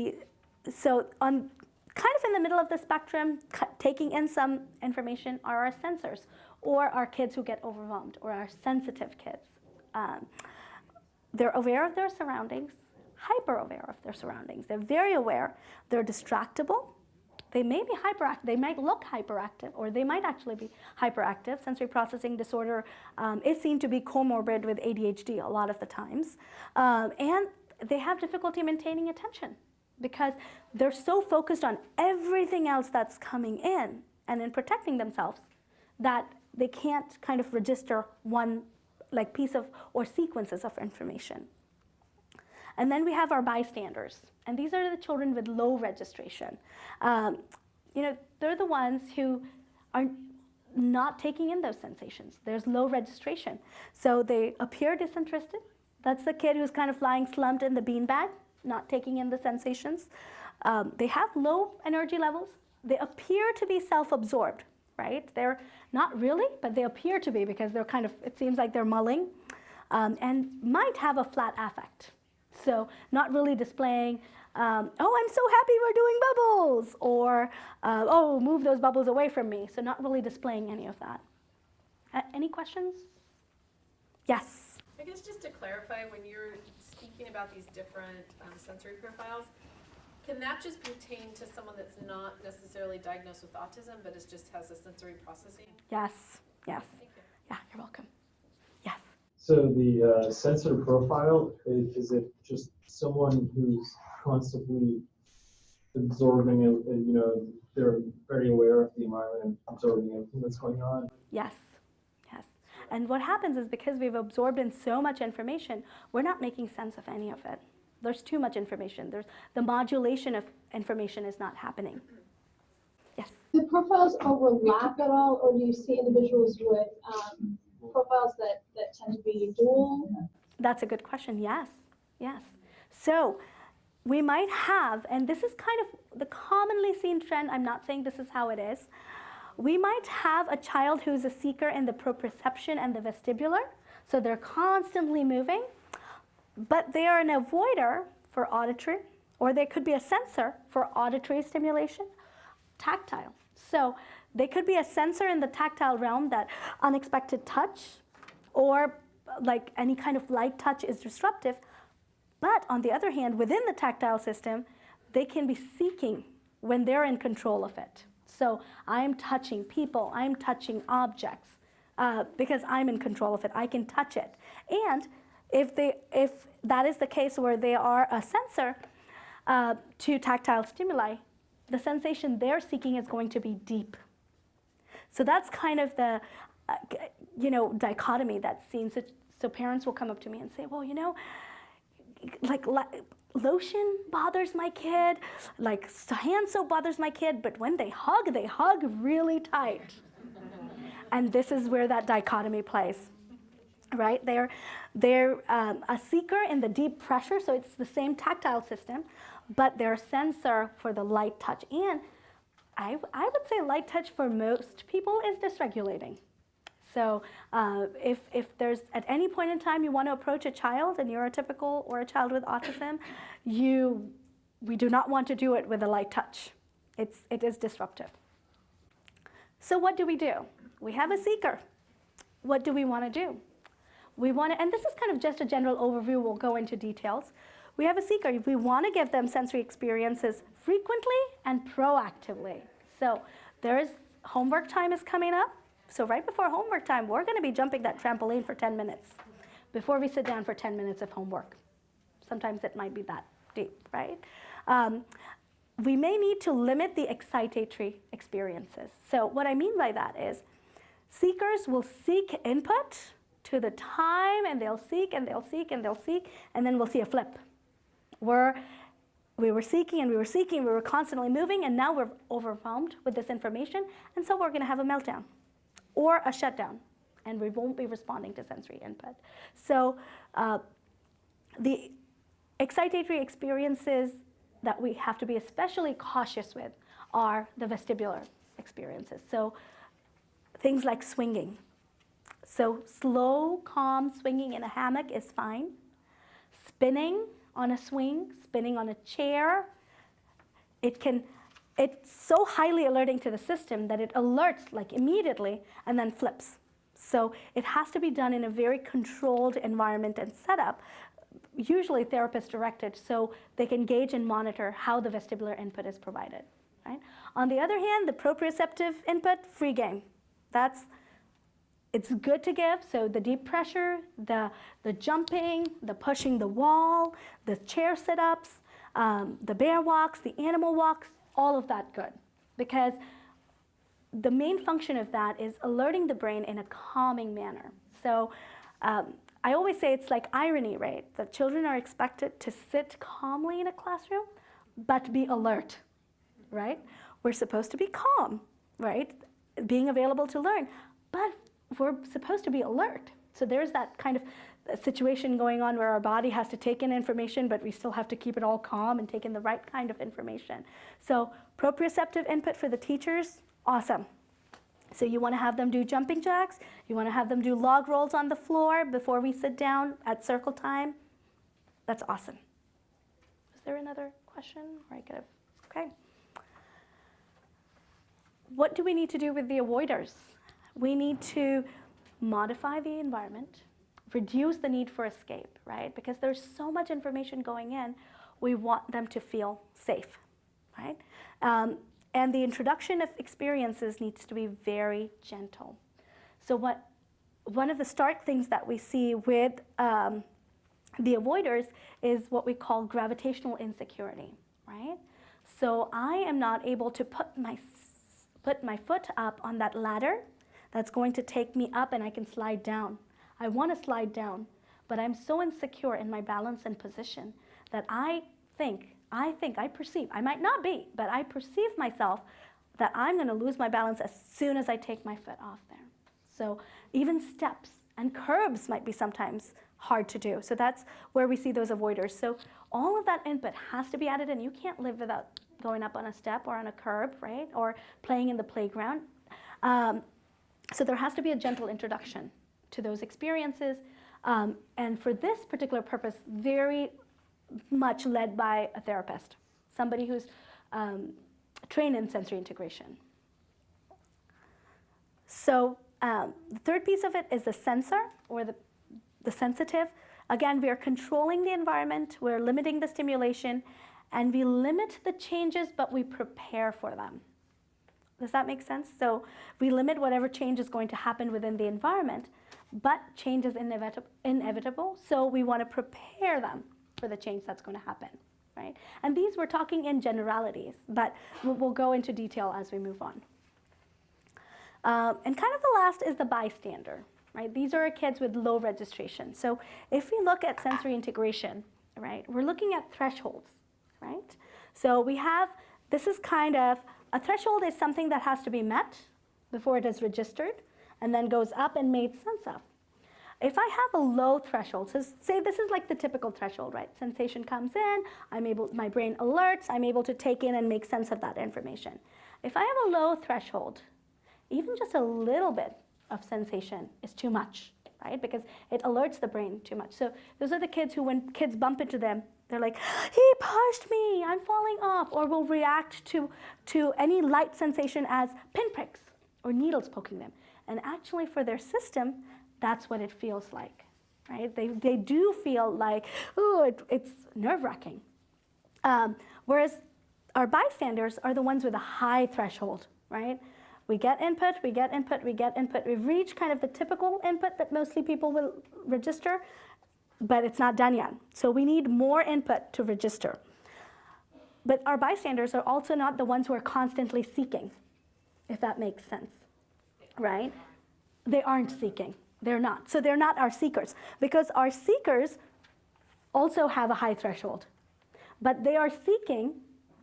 [SPEAKER 1] so on kind of in the middle of the spectrum, taking in some information are our sensors, or our kids who get overwhelmed, or our sensitive kids. They're aware of their surroundings, hyper aware of their surroundings. They're very aware. They're distractible. They may be hyperactive, they might look hyperactive, or they might actually be hyperactive. Sensory processing disorder is seen to be comorbid with ADHD a lot of the times. And they have difficulty maintaining attention because they're so focused on everything else that's coming in and in protecting themselves that they can't kind of register one piece of or sequences of information. And then we have our bystanders. And these are the children with low registration. They're the ones who are not taking in those sensations. There's low registration. So they appear disinterested. That's the kid who's kind of lying slumped in the beanbag, not taking in the sensations. They have low energy levels. They appear to be self-absorbed, right? They're not really, but they appear to be because they're kind of, it seems like they're mulling, and might have a flat affect. So not really displaying, oh, I'm so happy we're doing bubbles, or, oh, move those bubbles away from me. So not really displaying any of that. Any questions? Yes.
[SPEAKER 6] I guess just to clarify, when you're speaking about these different sensory profiles, can that just pertain to someone that's not necessarily diagnosed with autism, but is just has a sensory processing?
[SPEAKER 1] Yes. Yes.
[SPEAKER 6] Thank you.
[SPEAKER 1] Yeah, you're welcome. Yes.
[SPEAKER 7] So the sensor profile, is it just someone who's constantly absorbing it, and, you know, they're very aware of the environment and absorbing everything that's going on?
[SPEAKER 1] Yes. Yes. And what happens is because we've absorbed in so much information, we're not making sense of any of it. There's too much information. The modulation of information is not happening. Yes.
[SPEAKER 8] Do profiles overlap at all, or do you see individuals with profiles that tend to be dual?
[SPEAKER 1] That's a good question. Yes. Yes. So we might have, and this is kind of the commonly seen trend, I'm not saying this is how it is, we might have a child who's a seeker in the proprioception and the vestibular, so they're constantly moving, but they are an avoider for auditory, or they could be a sensor for auditory stimulation, tactile. So they could be a sensor in the tactile realm, that unexpected touch, or like any kind of light touch is disruptive. But on the other hand, within the tactile system, they can be seeking when they're in control of it. So I'm touching people, I'm touching objects, because I'm in control of it. I can touch it. And if that is the case where they are a sensor to tactile stimuli, the sensation they're seeking is going to be deep. So that's kind of the dichotomy that's seen. So parents will come up to me and say, well, you know, like lotion bothers my kid, like hand soap bothers my kid, but when they hug really tight. And this is where that dichotomy plays, right? They're a seeker in the deep pressure, so it's the same tactile system, but they're a sensor for the light touch. And I would say light touch for most people is dysregulating. So if there's at any point in time you want to approach a child, a neurotypical or a child with autism, we do not want to do it with a light touch. It is disruptive. So what do? We have a seeker. What do we want to do? We want to, and this is kind of just a general overview, we'll go into details. We have a seeker. We want to give them sensory experiences frequently and proactively. So there's homework time is coming up. So right before homework time, we're going to be jumping that trampoline for 10 minutes before we sit down for 10 minutes of homework. Sometimes it might be that deep, right? We may need to limit the excitatory experiences. So what I mean by that is seekers will seek input to the time, and they'll seek, and they'll seek, and they'll seek, and then we'll see a flip. We were seeking, and we were seeking, we were constantly moving, and now we're overwhelmed with this information, and so we're going to have a meltdown or a shutdown, and we won't be responding to sensory input. So the excitatory experiences that we have to be especially cautious with are the vestibular experiences. So things like swinging. So slow, calm swinging in a hammock is fine. Spinning on a swing, spinning on a chair, it's so highly alerting to the system that it alerts like immediately and then flips. So it has to be done in a very controlled environment and setup, usually therapist directed, so they can gauge and monitor how the vestibular input is provided. Right? On the other hand, the proprioceptive input, free game. It's good to give, so the deep pressure, the jumping, the pushing the wall, the chair sit-ups, the bear walks, the animal walks, all of that good. Because the main function of that is alerting the brain in a calming manner. So I always say it's like irony, right? That children are expected to sit calmly in a classroom, but be alert, right? We're supposed to be calm, right? Being available to learn, but we're supposed to be alert. So there's that kind of a situation going on where our body has to take in information, but we still have to keep it all calm and take in the right kind of information. So proprioceptive input for the teachers, awesome. So you want to have them do jumping jacks, you want to have them do log rolls on the floor before we sit down at circle time. That's awesome. Is there another question? Or I could have, okay. What do we need to do with the avoiders? We need to modify the environment, reduce the need for escape, right? Because there's so much information going in, we want them to feel safe, right? And the introduction of experiences needs to be very gentle. So one of the stark things that we see with the avoiders is what we call gravitational insecurity, right? So I am not able to put my foot up on that ladder that's going to take me up and I can slide down. I want to slide down, but I'm so insecure in my balance and position that I perceive, I might not be, but I perceive myself that I'm going to lose my balance as soon as I take my foot off there. So even steps and curbs might be sometimes hard to do. So that's where we see those avoiders. So all of that input has to be added in. You can't live without going up on a step or on a curb, right? Or playing in the playground. So there has to be a gentle introduction to those experiences. And for this particular purpose, very much led by a therapist, somebody who's trained in sensory integration. So the third piece of it is the sensor, or the sensitive. Again, we are controlling the environment, we're limiting the stimulation, and we limit the changes, but we prepare for them. Does that make sense? So we limit whatever change is going to happen within the environment, but change is inevitable, so we want to prepare them for the change that's going to happen, right? And these we're talking in generalities, but we'll go into detail as we move on. And kind of the last is the bystander, right? These are kids with low registration. So if we look at sensory integration, right, we're looking at thresholds, right? So we have, this is kind of, a threshold is something that has to be met before it is registered and then goes up and made sense of. If I have a low threshold, so say this is like the typical threshold, right? Sensation comes in, my brain alerts, I'm able to take in and make sense of that information. If I have a low threshold, even just a little bit of sensation is too much, right? Because it alerts the brain too much. So those are the kids who, when kids bump into them, they're like, he pushed me, I'm falling off, or will react to any light sensation as pinpricks or needles poking them. And actually for their system, that's what it feels like, right? They do feel like, oh, it's nerve-wracking. Whereas our bystanders are the ones with a high threshold, right? We get input, we get input, we get input. We've reached kind of the typical input that mostly people will register, but it's not done yet. So we need more input to register. But our bystanders are also not the ones who are constantly seeking, if that makes sense, right? They aren't seeking. They're not. So they're not our seekers, because our seekers also have a high threshold, but they are seeking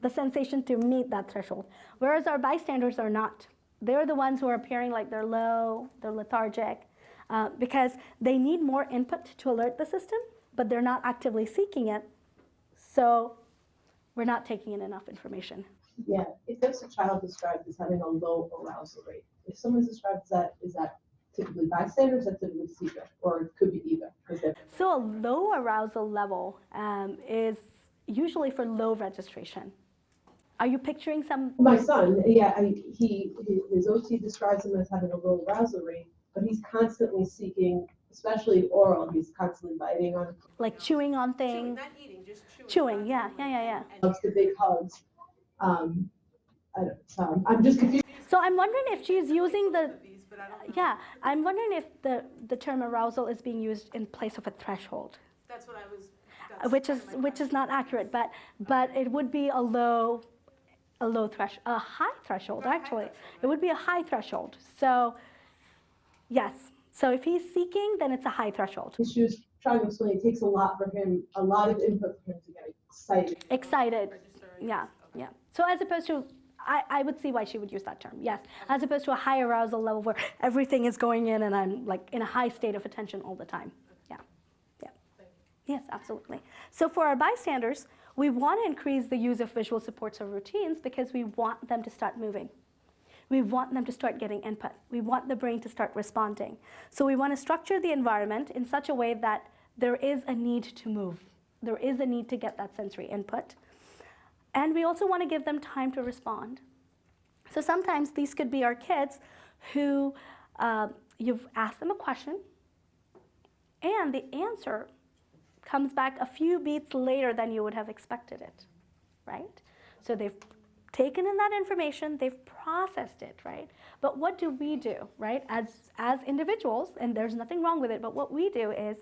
[SPEAKER 1] the sensation to meet that threshold, whereas our bystanders are not. They're the ones who are appearing like they're low, they're lethargic, because they need more input to alert the system, but they're not actively seeking it, so we're not taking in enough information.
[SPEAKER 9] Yeah, if there's a child described as having a low arousal rate, if someone's described as that, is that typically bystander, is that typically seeker, or it could be either?
[SPEAKER 1] So a low arousal level is usually for low registration. Are you picturing some?
[SPEAKER 9] My son, yeah, his OT describes him as having a low arousal rate, but he's constantly seeking, especially oral, he's constantly biting on.
[SPEAKER 1] Like chewing on things?
[SPEAKER 6] Not eating, just chewing.
[SPEAKER 1] Chewing, yeah.
[SPEAKER 9] Loves the big hugs. I'm just confused.
[SPEAKER 1] So I'm wondering if she's using the,
[SPEAKER 6] But I don't know.
[SPEAKER 1] yeah, I'm wondering if the term arousal is being used in place of a threshold,
[SPEAKER 6] That's what I was. that's
[SPEAKER 1] which
[SPEAKER 6] kind
[SPEAKER 1] is
[SPEAKER 6] of my question.
[SPEAKER 1] not accurate, but it would be a high threshold, actually. It would be a high threshold. So yes, so if he's seeking, then it's a high threshold.
[SPEAKER 9] She was trying to explain, it takes a lot for him, a lot of input for him to get excited.
[SPEAKER 1] Excited,
[SPEAKER 6] Registering.
[SPEAKER 1] yeah. So as opposed to, I would see why she would use that term, yes. As opposed to a high arousal level where everything is going in and I'm like in a high state of attention all the time, yeah. Yes, absolutely. So for our bystanders, we want to increase the use of visual supports or routines because we want them to start moving. We want them to start getting input. We want the brain to start responding. So we want to structure the environment in such a way that there is a need to move. There is a need to get that sensory input. And we also want to give them time to respond. So sometimes these could be our kids who you've asked them a question, and the answer comes back a few beats later than you would have expected it, right? So they've taken in that information, they've processed it, right? But what do we do, right? As individuals, and there's nothing wrong with it, but what we do is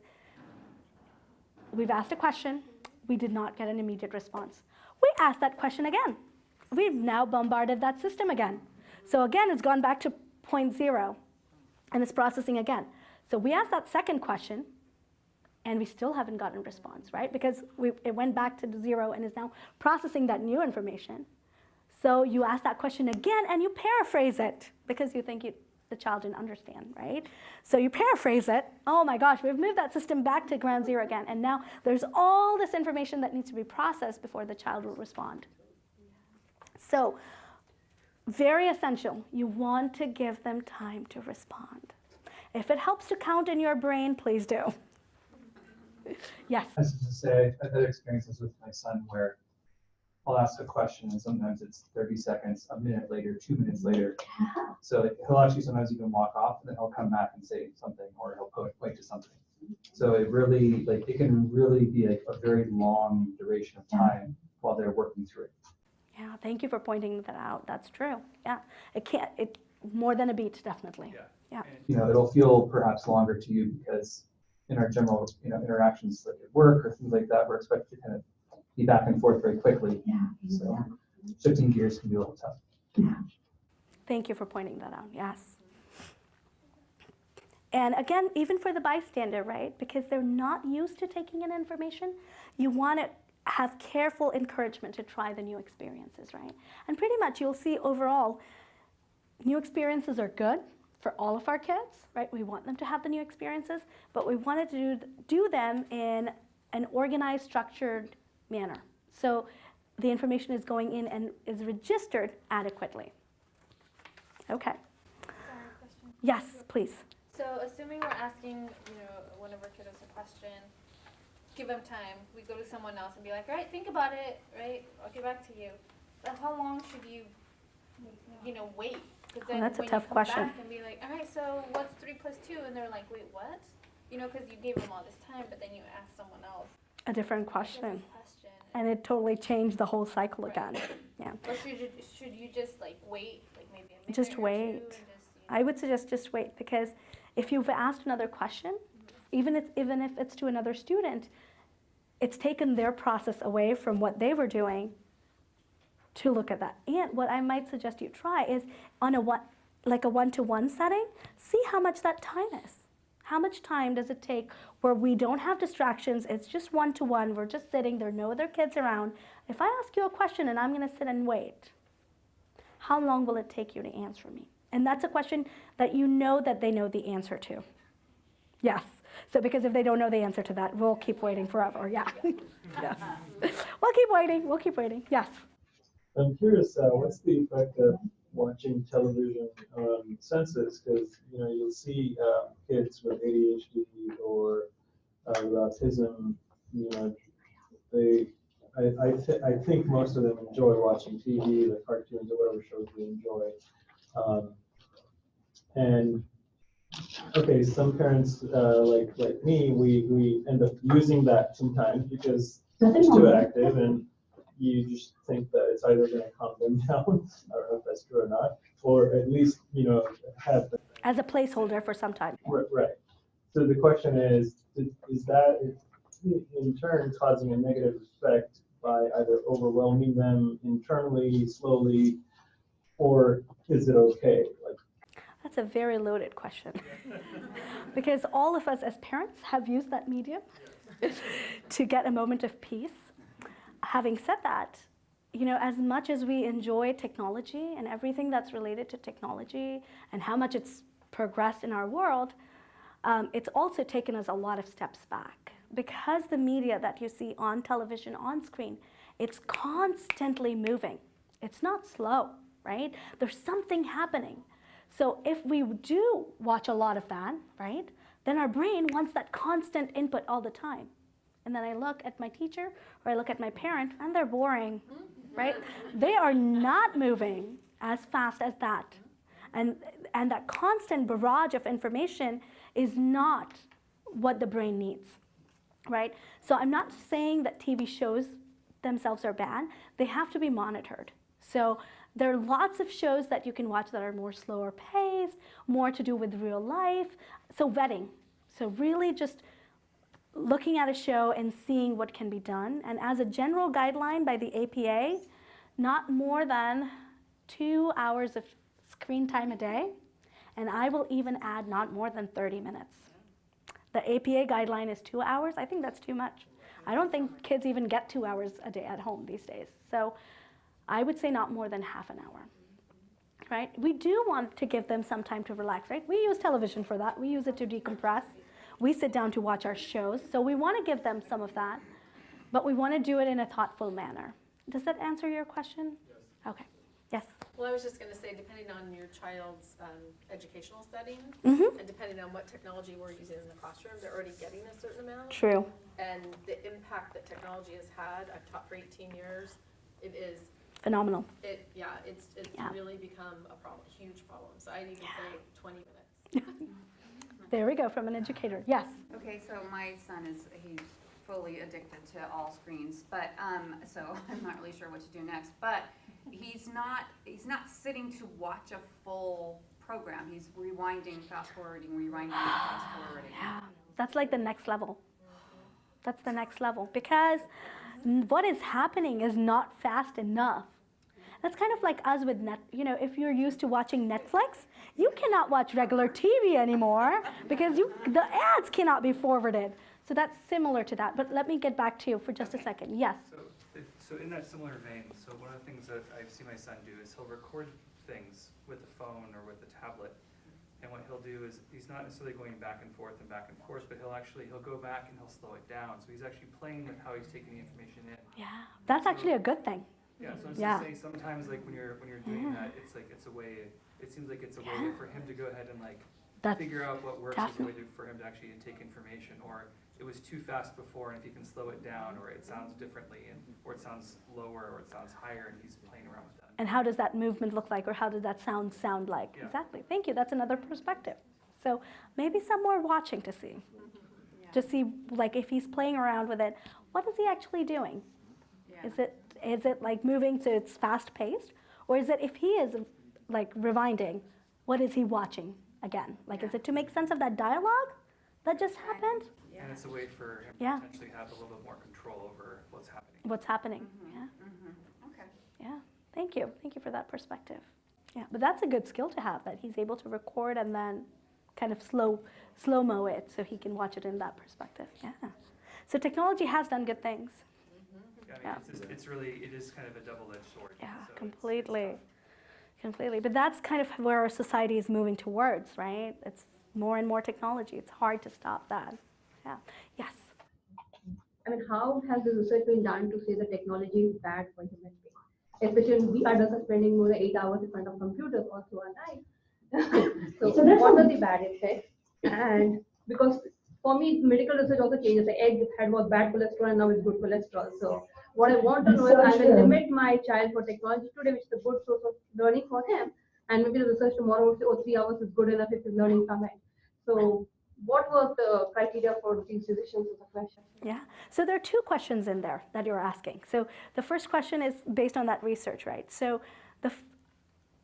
[SPEAKER 1] we've asked a question, we did not get an immediate response. We asked that question again. We've now bombarded that system again. So again, it's gone back to point 0, and it's processing again. So we asked that second question, and we still haven't gotten a response, right? Because it went back to 0 and is now processing that new information. So you ask that question again, and you paraphrase it because you think the child didn't understand, right? So you paraphrase it. Oh my gosh, we've moved that system back to ground 0 again, and now there's all this information that needs to be processed before the child will respond. So very essential, you want to give them time to respond. If it helps to count in your brain, please do. Yes.
[SPEAKER 2] I was just to say, I've had experiences with my son where I'll ask a question and sometimes it's 30 seconds, a minute later, 2 minutes later. So he'll actually sometimes even walk off and then he'll come back and say something, or he'll point to something. So it really, it can really be a very long duration of time while they're working through it.
[SPEAKER 1] Yeah, thank you for pointing that out. That's true. Yeah, it more than a beat, definitely. Yeah.
[SPEAKER 2] It'll feel perhaps longer to you because in our general, interactions like at work or things like that, we're expected to kind of be back and forth very quickly. So shifting gears can be a little tough.
[SPEAKER 1] Thank you for pointing that out. Yes. And again, even for the bystander, right? Because they're not used to taking in information, you want to have careful encouragement to try the new experiences, right? And pretty much you'll see overall, new experiences are good for all of our kids, right? We want them to have the new experiences, but we wanted to do them in an organized, structured manner. So the information is going in and is registered adequately. Okay.
[SPEAKER 5] Sorry, question.
[SPEAKER 1] Yes, please.
[SPEAKER 5] So assuming we're asking, one of our kiddos a question, give them time. We go to someone else and be like, all right, think about it, right? I'll get back to you. But how long should you, wait? Because then
[SPEAKER 1] that's a
[SPEAKER 5] when
[SPEAKER 1] tough
[SPEAKER 5] you come
[SPEAKER 1] question.
[SPEAKER 5] back and be like, all right, so what's 3 + 2? And they're like, wait, what? Because you gave them all this time, but then you ask someone else
[SPEAKER 1] A different
[SPEAKER 5] a
[SPEAKER 1] question.
[SPEAKER 5] different question.
[SPEAKER 1] And it totally changed the whole cycle
[SPEAKER 5] Right.
[SPEAKER 1] again. Yeah.
[SPEAKER 5] Or should you just wait, maybe a minute
[SPEAKER 1] Just
[SPEAKER 5] or two
[SPEAKER 1] wait.
[SPEAKER 5] and just,
[SPEAKER 1] I would suggest just wait, because if you've asked another question, even if it's to another student, it's taken their process away from what they were doing to look at that. And what I might suggest you try is on a one-to-one setting, see how much that time is. How much time does it take where we don't have distractions, it's just one-to-one, we're just sitting, there are no other kids around. If I ask you a question and I'm going to sit and wait, how long will it take you to answer me? And that's a question that that they know the answer to. Yes. So because if they don't know the answer to that, we'll keep waiting forever. Yeah. Yes. We'll keep waiting. Yes.
[SPEAKER 7] I'm curious, what's the effect of watching television on senses? Because you'll see kids with ADHD or with autism. I think most of them enjoy watching TV, the cartoons or whatever shows they enjoy. And okay, some parents like me, we end up using that sometimes because it's too active, and you just think that it's either going to calm them down. I don't know if that's true or not, or at least have them.
[SPEAKER 1] As a placeholder for some time.
[SPEAKER 7] Right. So the question is that in turn causing a negative effect by either overwhelming them internally, slowly, or is it okay?
[SPEAKER 1] That's a very loaded question. Because all of us as parents have used that medium to get a moment of peace. Having said that, as much as we enjoy technology and everything that's related to technology and how much it's progressed in our world, it's also taken us a lot of steps back, because the media that you see on television, on screen, it's constantly moving. It's not slow, right? There's something happening. So if we do watch a lot of that, right, then our brain wants that constant input all the time. And then I look at my teacher or I look at my parent and they're boring, right? They are not moving as fast as that. And that constant barrage of information is not what the brain needs, right? So I'm not saying that TV shows themselves are bad. They have to be monitored. So there are lots of shows that you can watch that are more slower paced, more to do with real life. So vetting. So really just looking at a show and seeing what can be done. And as a general guideline by the APA, not more than 2 hours of screen time a day. And I will even add not more than 30 minutes. The APA guideline is 2 hours. I think that's too much. I don't think kids even get 2 hours a day at home these days. So I would say not more than half an hour, right? We do want to give them some time to relax, right? We use television for that. We use it to decompress. We sit down to watch our shows. So we want to give them some of that, but we want to do it in a thoughtful manner. Does that answer your question? Yes. Okay. Yes.
[SPEAKER 6] Well, I was just gonna say, depending on your child's educational setting,
[SPEAKER 1] Mm-hmm.
[SPEAKER 6] and depending on what technology we're using in the classroom, they're already getting a certain amount.
[SPEAKER 1] True.
[SPEAKER 6] And the impact that technology has had, I've taught for 18 years, it is,
[SPEAKER 1] Phenomenal.
[SPEAKER 6] it's
[SPEAKER 1] Yeah.
[SPEAKER 6] really become a problem, huge problem. So I'd even say 20 minutes.
[SPEAKER 1] There we go from an educator. Yes.
[SPEAKER 10] Okay, so my son he's fully addicted to all screens, but, so I'm not really sure what to do next, but he's not sitting to watch a full program. He's rewinding, fast forwarding, fast forwarding.
[SPEAKER 1] Yeah. That's like the next level. That's the next level because what is happening is not fast enough. That's kind of like us with if you're used to watching Netflix, you cannot watch regular TV anymore because the ads cannot be forwarded. So that's similar to that. But let me get back to you for just a second. Yes.
[SPEAKER 3] So in that similar vein, so one of the things that I've seen my son do is he'll record things with the phone or with the tablet. And what he'll do is he's not necessarily going back and forth, but he'll go back and he'll slow it down. So he's actually playing with how he's taking the information in.
[SPEAKER 1] Yeah. That's actually a good thing.
[SPEAKER 3] Yeah, so I was
[SPEAKER 1] Yeah.
[SPEAKER 3] just saying sometimes like when you're doing that, it's like it's a way. It seems like it's a way for him to go ahead and
[SPEAKER 1] That's
[SPEAKER 3] figure out what works as a way
[SPEAKER 1] definitely.
[SPEAKER 3] for him to actually take information, or it was too fast before, and if you can slow it down, or it sounds differently, or it sounds lower, or it sounds higher, and he's playing around with that.
[SPEAKER 1] And how does that movement look like, or how does that sound like?
[SPEAKER 3] Yeah.
[SPEAKER 1] Exactly. Thank you. That's another perspective. So maybe some more watching to see. Just see, like, if he's playing around with it, what is he actually doing?
[SPEAKER 10] Yeah.
[SPEAKER 1] Is it like moving so it's fast paced, or is it if he is like rewinding, what is he watching again? Like, is it to make sense of that dialogue that just happened?
[SPEAKER 10] Yeah.
[SPEAKER 3] And it's a way for him
[SPEAKER 1] Yeah.
[SPEAKER 3] to potentially have a little bit more control over what's happening.
[SPEAKER 1] What's happening? Yeah.
[SPEAKER 10] Okay.
[SPEAKER 1] Yeah. Thank you. Thank you for that perspective. Yeah. But that's a good skill to have, that he's able to record and then kind of slow-mo it so he can watch it in that perspective. Yeah. So technology has done good things.
[SPEAKER 3] Yeah, I mean, it's really, it is kind of a double-edged sword.
[SPEAKER 1] Yeah,
[SPEAKER 3] so it's
[SPEAKER 1] completely.
[SPEAKER 3] tough.
[SPEAKER 1] Completely. But that's kind of where our society is moving towards, right? It's more and more technology. It's hard to stop that. Yeah. Yes.
[SPEAKER 11] I mean, how has the research been done to say the technology is bad for human beings? Especially when we adults are spending more than 8 hours in front of computers all through our life. so what are the bad effects? And because for me, medical research also changes. The egg had was bad cholesterol and now it's good cholesterol. So what I want to know is I will limit my child for technology today, which is a good source of learning for him. And maybe the research tomorrow would say, 3 hours is good enough if he's learning from it. So what was the criteria for these decisions is the question.
[SPEAKER 1] Yeah. So there are two questions in there that you're asking. So the first question is based on that research, right? So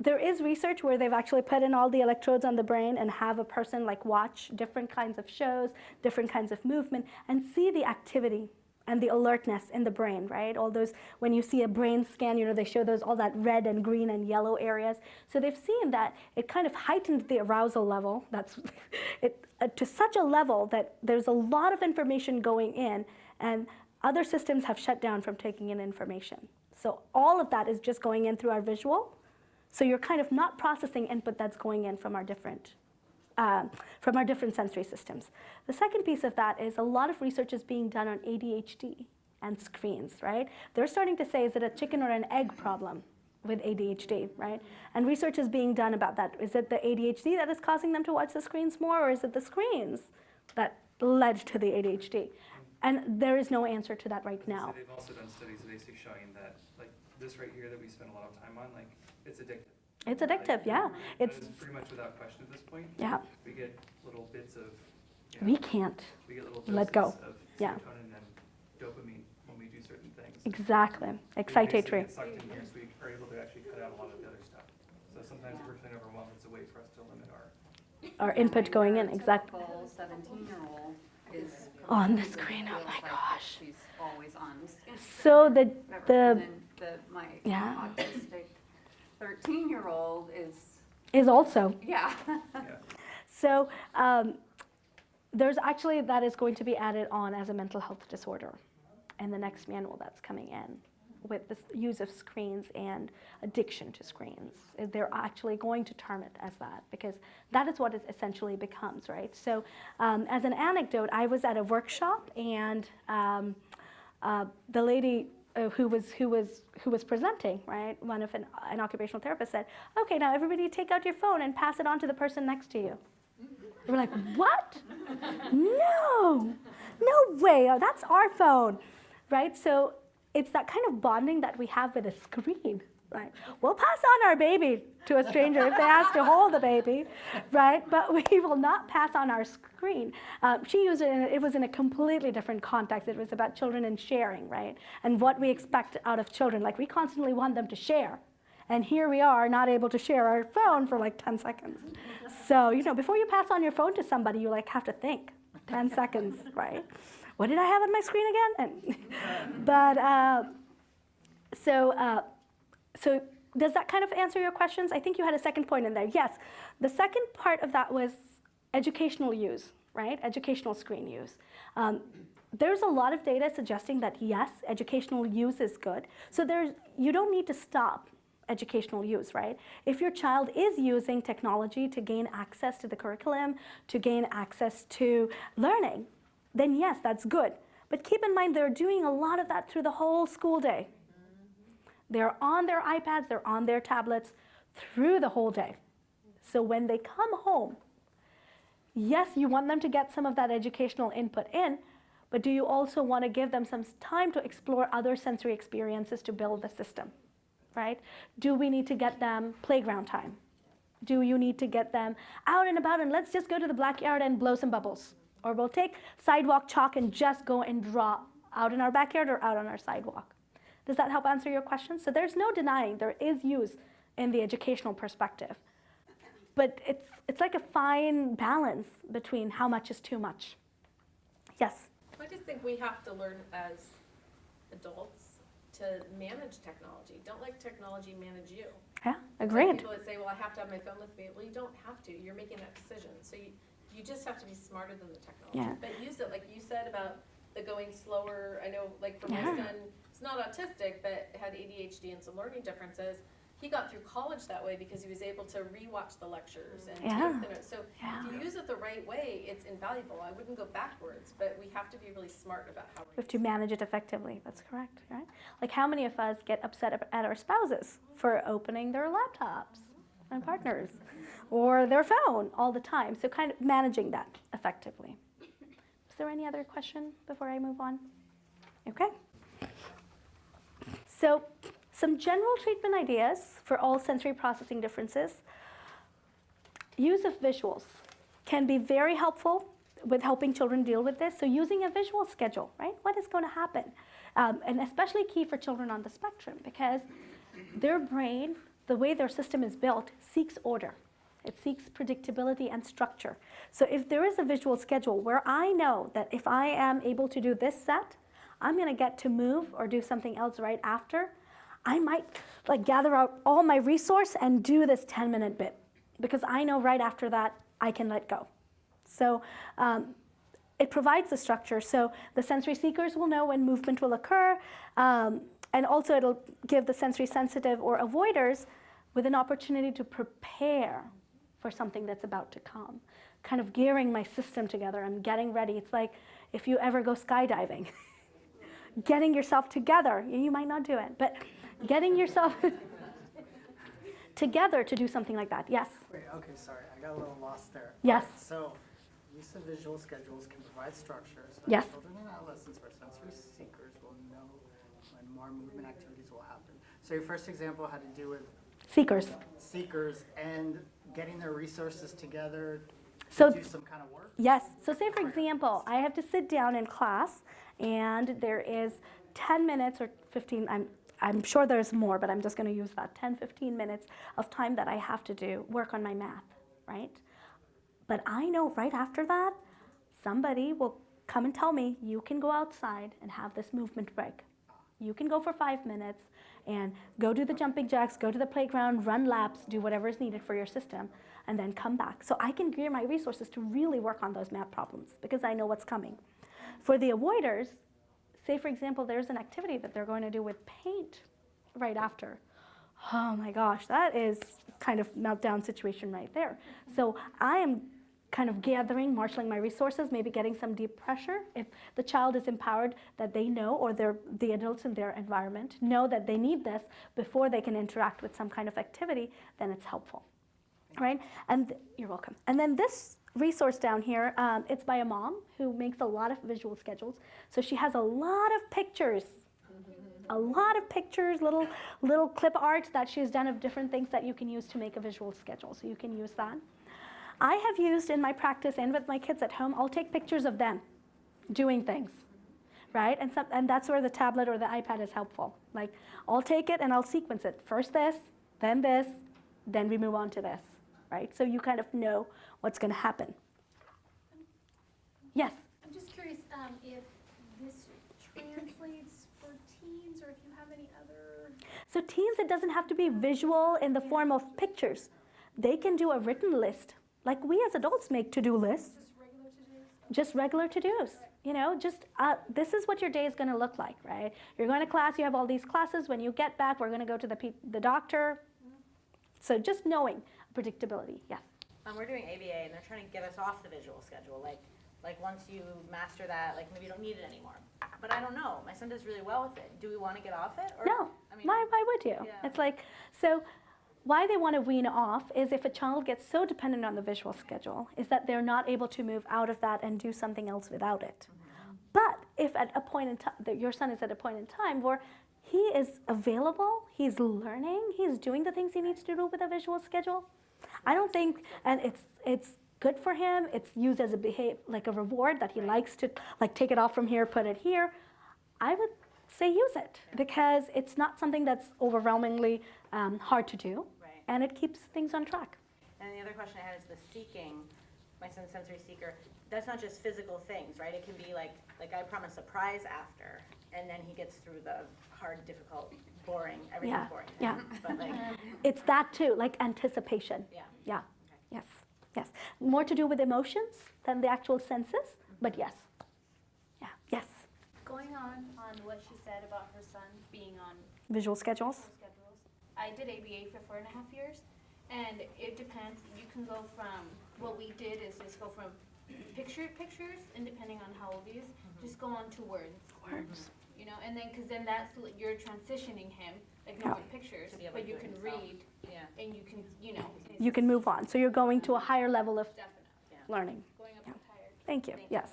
[SPEAKER 1] there is research where they've actually put in all the electrodes on the brain and have a person like watch different kinds of shows, different kinds of movement, and see the activity and the alertness in the brain, right? All those, when you see a brain scan, they show those, all that red and green and yellow areas. So they've seen that it kind of heightened the arousal level. That's to such a level that there's a lot of information going in, and other systems have shut down from taking in information. So all of that is just going in through our visual. So you're kind of not processing input that's going in from our different from our different sensory systems. The second piece of that is a lot of research is being done on ADHD and screens, right? They're starting to say, is it a chicken or an egg problem with ADHD, right? And research is being done about that. Is it the ADHD that is causing them to watch the screens more, or is it the screens that led to the ADHD? And there is no answer to that right now.
[SPEAKER 3] So they've also done studies basically showing that, like, this right here that we spend a lot of time on, like, it's addictive.
[SPEAKER 1] It's addictive, yeah.
[SPEAKER 3] That
[SPEAKER 1] It's,
[SPEAKER 3] is pretty much without question at this point.
[SPEAKER 1] yeah,
[SPEAKER 3] We get little bits of, you know,
[SPEAKER 1] we can't.
[SPEAKER 3] we get little
[SPEAKER 1] let
[SPEAKER 3] doses
[SPEAKER 1] go.
[SPEAKER 3] of
[SPEAKER 1] Yeah.
[SPEAKER 3] serotonin and dopamine when we do certain things.
[SPEAKER 1] Exactly,
[SPEAKER 3] We
[SPEAKER 1] excitatory.
[SPEAKER 3] basically get sucked in here, so we are able to actually cut out a lot of the other stuff. So sometimes we're feeling overwhelmed, it's a way for us to limit our
[SPEAKER 1] Our input going in, exactly.
[SPEAKER 10] Typical 17-year-old is.
[SPEAKER 1] On the screen, oh
[SPEAKER 10] feels
[SPEAKER 1] my
[SPEAKER 10] like
[SPEAKER 1] gosh.
[SPEAKER 10] She's always on the screen.
[SPEAKER 1] So
[SPEAKER 10] Whatever. And then my
[SPEAKER 1] Yeah.
[SPEAKER 10] autistic 13-year-old
[SPEAKER 1] is also.
[SPEAKER 10] yeah.
[SPEAKER 3] Yeah.
[SPEAKER 1] So there's actually, that is going to be added on as a mental health disorder in the next manual that's coming in with the use of screens and addiction to screens. They're actually going to term it as that because that is what it essentially becomes, right? So as an anecdote, I was at a workshop and the lady who was presenting, right, one of an occupational therapist said, okay, now everybody take out your phone and pass it on to the person next to you. We're like, what? No way, oh, that's our phone, right? So it's that kind of bonding that we have with a screen, right? We'll pass on our baby to a stranger if they ask to hold the baby, right? But we will not pass on our screen. She used it, it was in a completely different context. It was about children and sharing, right? And what we expect out of children. Like, we constantly want them to share. And here we are, not able to share our phone for like 10 seconds. So, you know, before you pass on your phone to somebody, you like have to think 10 seconds, right? What did I have on my screen again? So does that kind of answer your questions? I think you had a second point in there. Yes, the second part of that was educational use, right? Educational screen use. There's a lot of data suggesting that yes, educational use is good. So you don't need to stop educational use, right? If your child is using technology to gain access to the curriculum, to gain access to learning, then yes, that's good. But keep in mind, they're doing a lot of that through the whole school day. They're on their iPads, they're on their tablets through the whole day. So when they come home, yes, you want them to get some of that educational input in, but do you also want to give them some time to explore other sensory experiences to build the system, right? Do we need to get them playground time? Do you need to get them out and about and let's just go to the backyard and blow some bubbles? Or we'll take sidewalk chalk and just go and draw out in our backyard or out on our sidewalk. Does that help answer your question? So there's no denying there is use in the educational perspective. But it's like a fine balance between how much is too much. Yes?
[SPEAKER 6] I just think we have to learn as adults to manage technology. Don't let technology manage you.
[SPEAKER 1] Yeah,
[SPEAKER 6] Some
[SPEAKER 1] agreed.
[SPEAKER 6] people that say, well, I have to have my phone with me. Well, you don't have to. You're making that decision. So you just have to be smarter than the technology.
[SPEAKER 1] Yeah.
[SPEAKER 6] But use it, like you said about the going slower. I know, like for my
[SPEAKER 1] Yeah.
[SPEAKER 6] son, he's not autistic, but had ADHD and some learning differences. He got through college that way because he was able to rewatch the lectures and
[SPEAKER 1] Yeah.
[SPEAKER 6] take the notes. So
[SPEAKER 1] Yeah.
[SPEAKER 6] if you use it the right way, it's invaluable. I wouldn't go backwards, but we have to be really smart about how
[SPEAKER 1] We
[SPEAKER 6] we
[SPEAKER 1] have to manage it effectively. That's correct, right? Like, how many of us get upset at our spouses for opening their laptops and partners or their phone all the time? So kind of managing that effectively. Is there any other question before I move on? Okay. So some general treatment ideas for all sensory processing differences. Use of visuals can be very helpful with helping children deal with this. So using a visual schedule, right? What is going to happen? And especially key for children on the spectrum because their brain, the way their system is built, seeks order. It seeks predictability and structure. So if there is a visual schedule where I know that if I am able to do this set, I'm going to get to move or do something else right after, I might like gather out all my resource and do this 10-minute bit because I know right after that I can let go. So it provides the structure. So the sensory seekers will know when movement will occur, and also it'll give the sensory sensitive or avoiders with an opportunity to prepare for something that's about to come. kind of gearing my system together. I'm getting ready. It's like if you ever go skydiving, getting yourself together. You might not do it, but getting yourself together to do something like that. Yes?
[SPEAKER 12] Wait, okay, sorry, I got a little lost there.
[SPEAKER 1] Yes.
[SPEAKER 12] So, use of visual schedules can provide structure so that
[SPEAKER 1] Yes.
[SPEAKER 12] children and adolescents or sensory seekers will know when more movement activities will happen. So your first example had to do with
[SPEAKER 1] Seekers.
[SPEAKER 12] seekers and getting their resources together to
[SPEAKER 1] So
[SPEAKER 12] do some kind of work?
[SPEAKER 1] yes. So say, for example, I have to sit down in class, and there is 10 minutes or 15, I'm sure there's more, but I'm just going to use that 10, 15 minutes of time that I have to do work on my math, right? But I know right after that, somebody will come and tell me, you can go outside and have this movement break. You can go for 5 minutes and go do the jumping jacks, go to the playground, run laps, do whatever is needed for your system, and then come back. So I can gear my resources to really work on those math problems because I know what's coming. For the avoiders, say for example, there's an activity that they're going to do with paint right after. Oh my gosh, that is kind of meltdown situation right there. So I am kind of gathering, marshaling my resources, maybe getting some deep pressure. If the child is empowered that they know, or the adults in their environment know that they need this before they can interact with some kind of activity, then it's helpful, right? And you're welcome. And then this resource down here, it's by a mom who makes a lot of visual schedules. So she has a lot of pictures, little clip art that she's done of different things that you can use to make a visual schedule. So you can use that. I have used in my practice and with my kids at home, I'll take pictures of them doing things, right? And that's where the tablet or the iPad is helpful. Like, I'll take it and I'll sequence it. First this, then we move on to this, right? So you kind of know what's going to happen. Yes?
[SPEAKER 13] I'm just curious if this translates for teens or if you have any other.
[SPEAKER 1] So teens, it doesn't have to be visual in the form of pictures. They can do a written list. Like we as adults make to-do lists. Just regular to-dos. You know, just this is what your day is going to look like, right? You're going to class, you have all these classes. When you get back, we're going to go to the doctor. So just knowing predictability, yes.
[SPEAKER 14] We're doing ABA and they're trying to get us off the visual schedule. Like once you master that, like maybe you don't need it anymore. But I don't know. My son does really well with it. Do we want to get off it? Or,
[SPEAKER 1] No.
[SPEAKER 14] I mean,
[SPEAKER 1] Why would you?
[SPEAKER 14] Yeah.
[SPEAKER 1] It's like, so why they want to wean off is if a child gets so dependent on the visual schedule, is that they're not able to move out of that and do something else without it. But if at a point in time, your son is at a point in time where he is available, he's learning, he's doing the things he needs to do with a visual schedule, I don't think, and it's good for him, it's used as a reward that he likes to like take it off from here, put it here, I would say use it because it's not something that's overwhelmingly hard to do, and it keeps things on track.
[SPEAKER 14] And the other question I had is the seeking. My son's sensory seeker. That's not just physical things, right? It can be like I promise a prize after, and then he gets through the hard, difficult, boring, everything's boring.
[SPEAKER 1] Yeah.
[SPEAKER 14] But like,
[SPEAKER 1] It's that too, like anticipation.
[SPEAKER 14] yeah.
[SPEAKER 1] Yeah. Yes. Yes. More to do with emotions than the actual senses, but yes. Yeah. Yes.
[SPEAKER 5] Going on what she said about her son being on
[SPEAKER 1] Visual schedules.
[SPEAKER 5] schedules. I did ABA for 4.5 years, and it depends. You can go from, what we did is just go from pictures, and depending on how old he is, just go on to words. You know, and then, because then that's, you're transitioning him, like no more pictures,
[SPEAKER 14] To be able
[SPEAKER 5] but
[SPEAKER 14] to
[SPEAKER 5] you
[SPEAKER 14] do it
[SPEAKER 5] can
[SPEAKER 14] himself.
[SPEAKER 5] read,
[SPEAKER 14] Yeah.
[SPEAKER 5] and you can, you know.
[SPEAKER 1] You can move on. So you're going to a higher level of
[SPEAKER 5] Definitely.
[SPEAKER 1] learning.
[SPEAKER 5] Going up
[SPEAKER 1] Yeah.
[SPEAKER 5] higher.
[SPEAKER 1] Thank you. Yes.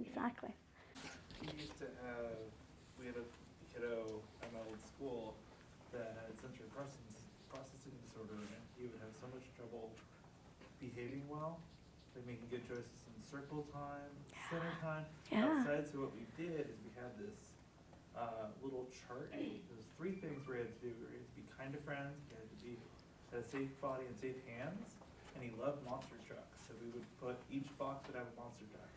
[SPEAKER 1] Exactly.
[SPEAKER 3] We used to have, we had a kiddo at my old school that had sensory processing disorder, and he would have so much trouble behaving well, like making good choices in circle time, center time, outside. So what we did is we had this little chart. There's 3 things we had to do. We had to be kind to friends, we had to be had a safe body and safe hands, and he loved monster trucks. So we would put each box would have a monster truck.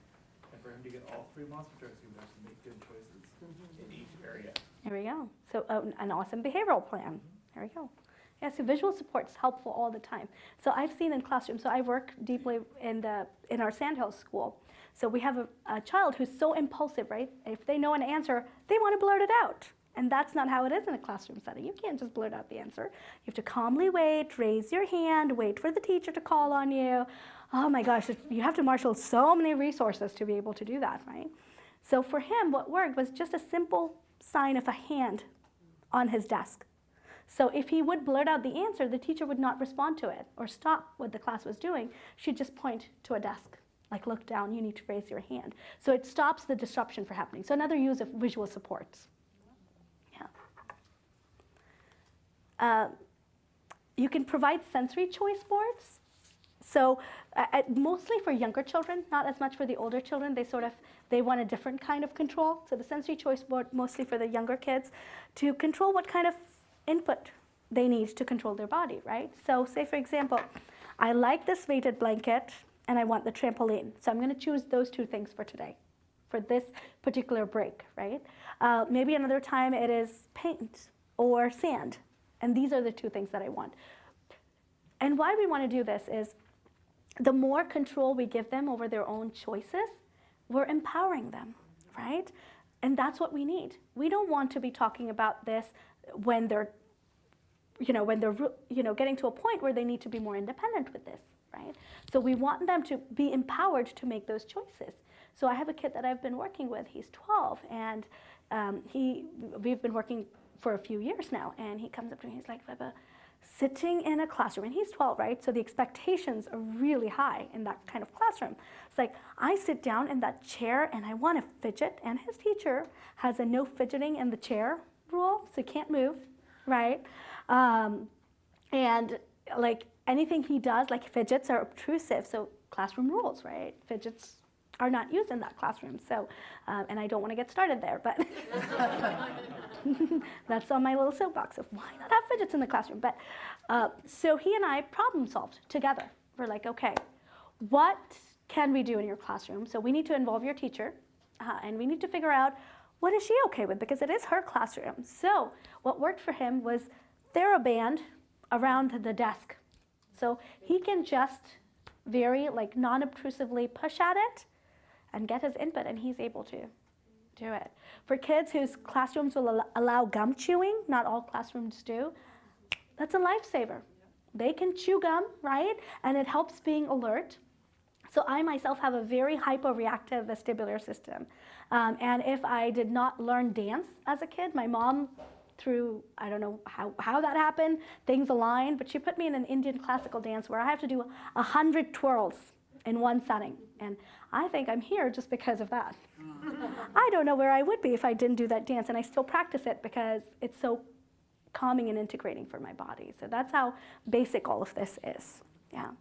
[SPEAKER 3] And for him to get all 3 monster trucks, he would have to make good choices in each area.
[SPEAKER 1] There we go. So an awesome behavioral plan. There we go. Yeah, so visual support is helpful all the time. So I've seen in classrooms, so I work deeply in our Sandhill school. So we have a child who's so impulsive, right? If they know an answer, they want to blurt it out. And that's not how it is in a classroom setting. You can't just blurt out the answer. You have to calmly wait, raise your hand, wait for the teacher to call on you. oh my gosh, you have to marshal so many resources to be able to do that, right? So for him, what worked was just a simple sign of a hand on his desk. So if he would blurt out the answer, the teacher would not respond to it or stop what the class was doing. She'd just point to a desk, like look down, you need to raise your hand. So it stops the disruption from happening. So another use of visual supports. Yeah. You can provide sensory choice boards. So mostly for younger children, not as much for the older children. They want a different kind of control. So the sensory choice board mostly for the younger kids to control what kind of input they need to control their body, right? So say for example, I like this weighted blanket and I want the trampoline. So I'm going to choose those two things for today, for this particular break, right? Maybe another time it is paint or sand. And these are the two things that I want. And why we want to do this is the more control we give them over their own choices, we're empowering them, right? And that's what we need. We don't want to be talking about this when they're getting to a point where they need to be more independent with this, right? So we want them to be empowered to make those choices. So I have a kid that I've been working with. He's 12, and we've been working for a few years now, and he comes up to me, he's like, Vibha, sitting in a classroom, and he's 12, right? So the expectations are really high in that kind of classroom. It's like, I sit down in that chair and I want to fidget, and his teacher has a no fidgeting in the chair rule, so he can't move, right? And like anything he does, like fidgets are obtrusive, so classroom rules, right? Fidgets are not used in that classroom, so, and I don't want to get started there, but that's on my little soapbox of why not have fidgets in the classroom. But so he and I problem solved together. We're like, okay, what can we do in your classroom? So we need to involve your teacher, and we need to figure out what is she okay with, because it is her classroom. So what worked for him was TheraBand around the desk. So he can just very like non-obtrusively push at it and get his input, and he's able to do it. For kids whose classrooms will allow gum chewing, not all classrooms do, that's a lifesaver. They can chew gum, right? And it helps being alert. So I myself have a very hyporeactive vestibular system. And if I did not learn dance as a kid, my mom, through, I don't know how that happened, things aligned, but she put me in an Indian classical dance where I have to do 100 twirls in one setting. And I think I'm here just because of that. I don't know where I would be if I didn't do that dance, and I still practice it because it's so calming and integrating for my body. So that's how basic all of this is. Yeah.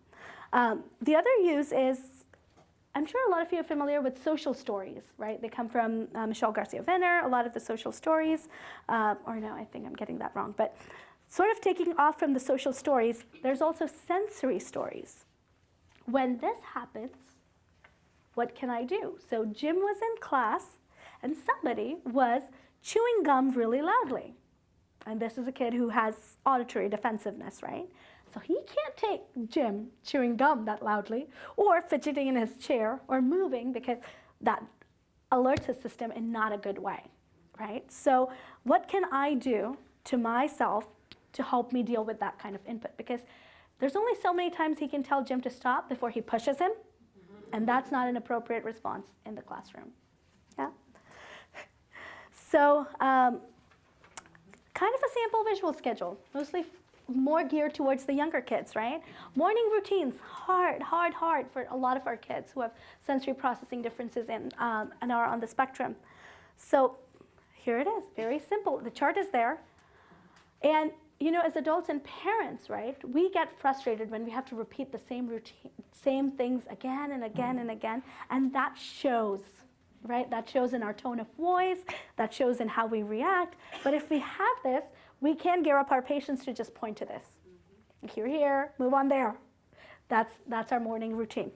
[SPEAKER 1] The other use is, I'm sure a lot of you are familiar with social stories, right? They come from Michelle Garcia-Venner, a lot of the social stories, or no, I think I'm getting that wrong, but sort of taking off from the social stories, there's also sensory stories. When this happens, what can I do? So Jim was in class, and somebody was chewing gum really loudly. And this is a kid who has auditory defensiveness, right? So he can't take Jim chewing gum that loudly, or fidgeting in his chair, or moving, because that alerts his system in not a good way, right? So what can I do to myself to help me deal with that kind of input? Because there's only so many times he can tell Jim to stop before he pushes him, and that's not an appropriate response in the classroom. Yeah. So kind of a sample visual schedule, mostly more geared towards the younger kids, right? Morning routines, hard for a lot of our kids who have sensory processing differences and are on the spectrum. So here it is, very simple. The chart is there. And you know, as adults and parents, right, we get frustrated when we have to repeat the same routine, same things again and again and again, and that shows, right? That shows in our tone of voice, that shows in how we react. But if we have this, we can gear up our patients to just point to this. Here, move on there. That's our morning routine.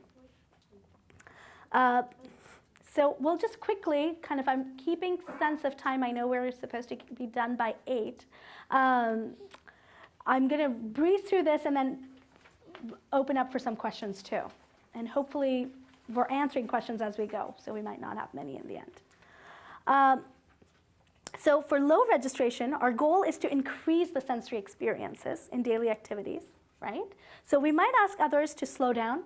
[SPEAKER 1] So we'll just quickly, kind of, I'm keeping sense of time. I know we're supposed to be done by 8. I'm going to breeze through this and then open up for some questions too. And hopefully we're answering questions as we go, so we might not have many in the end. So for low registration, our goal is to increase the sensory experiences in daily activities, right? So we might ask others to slow down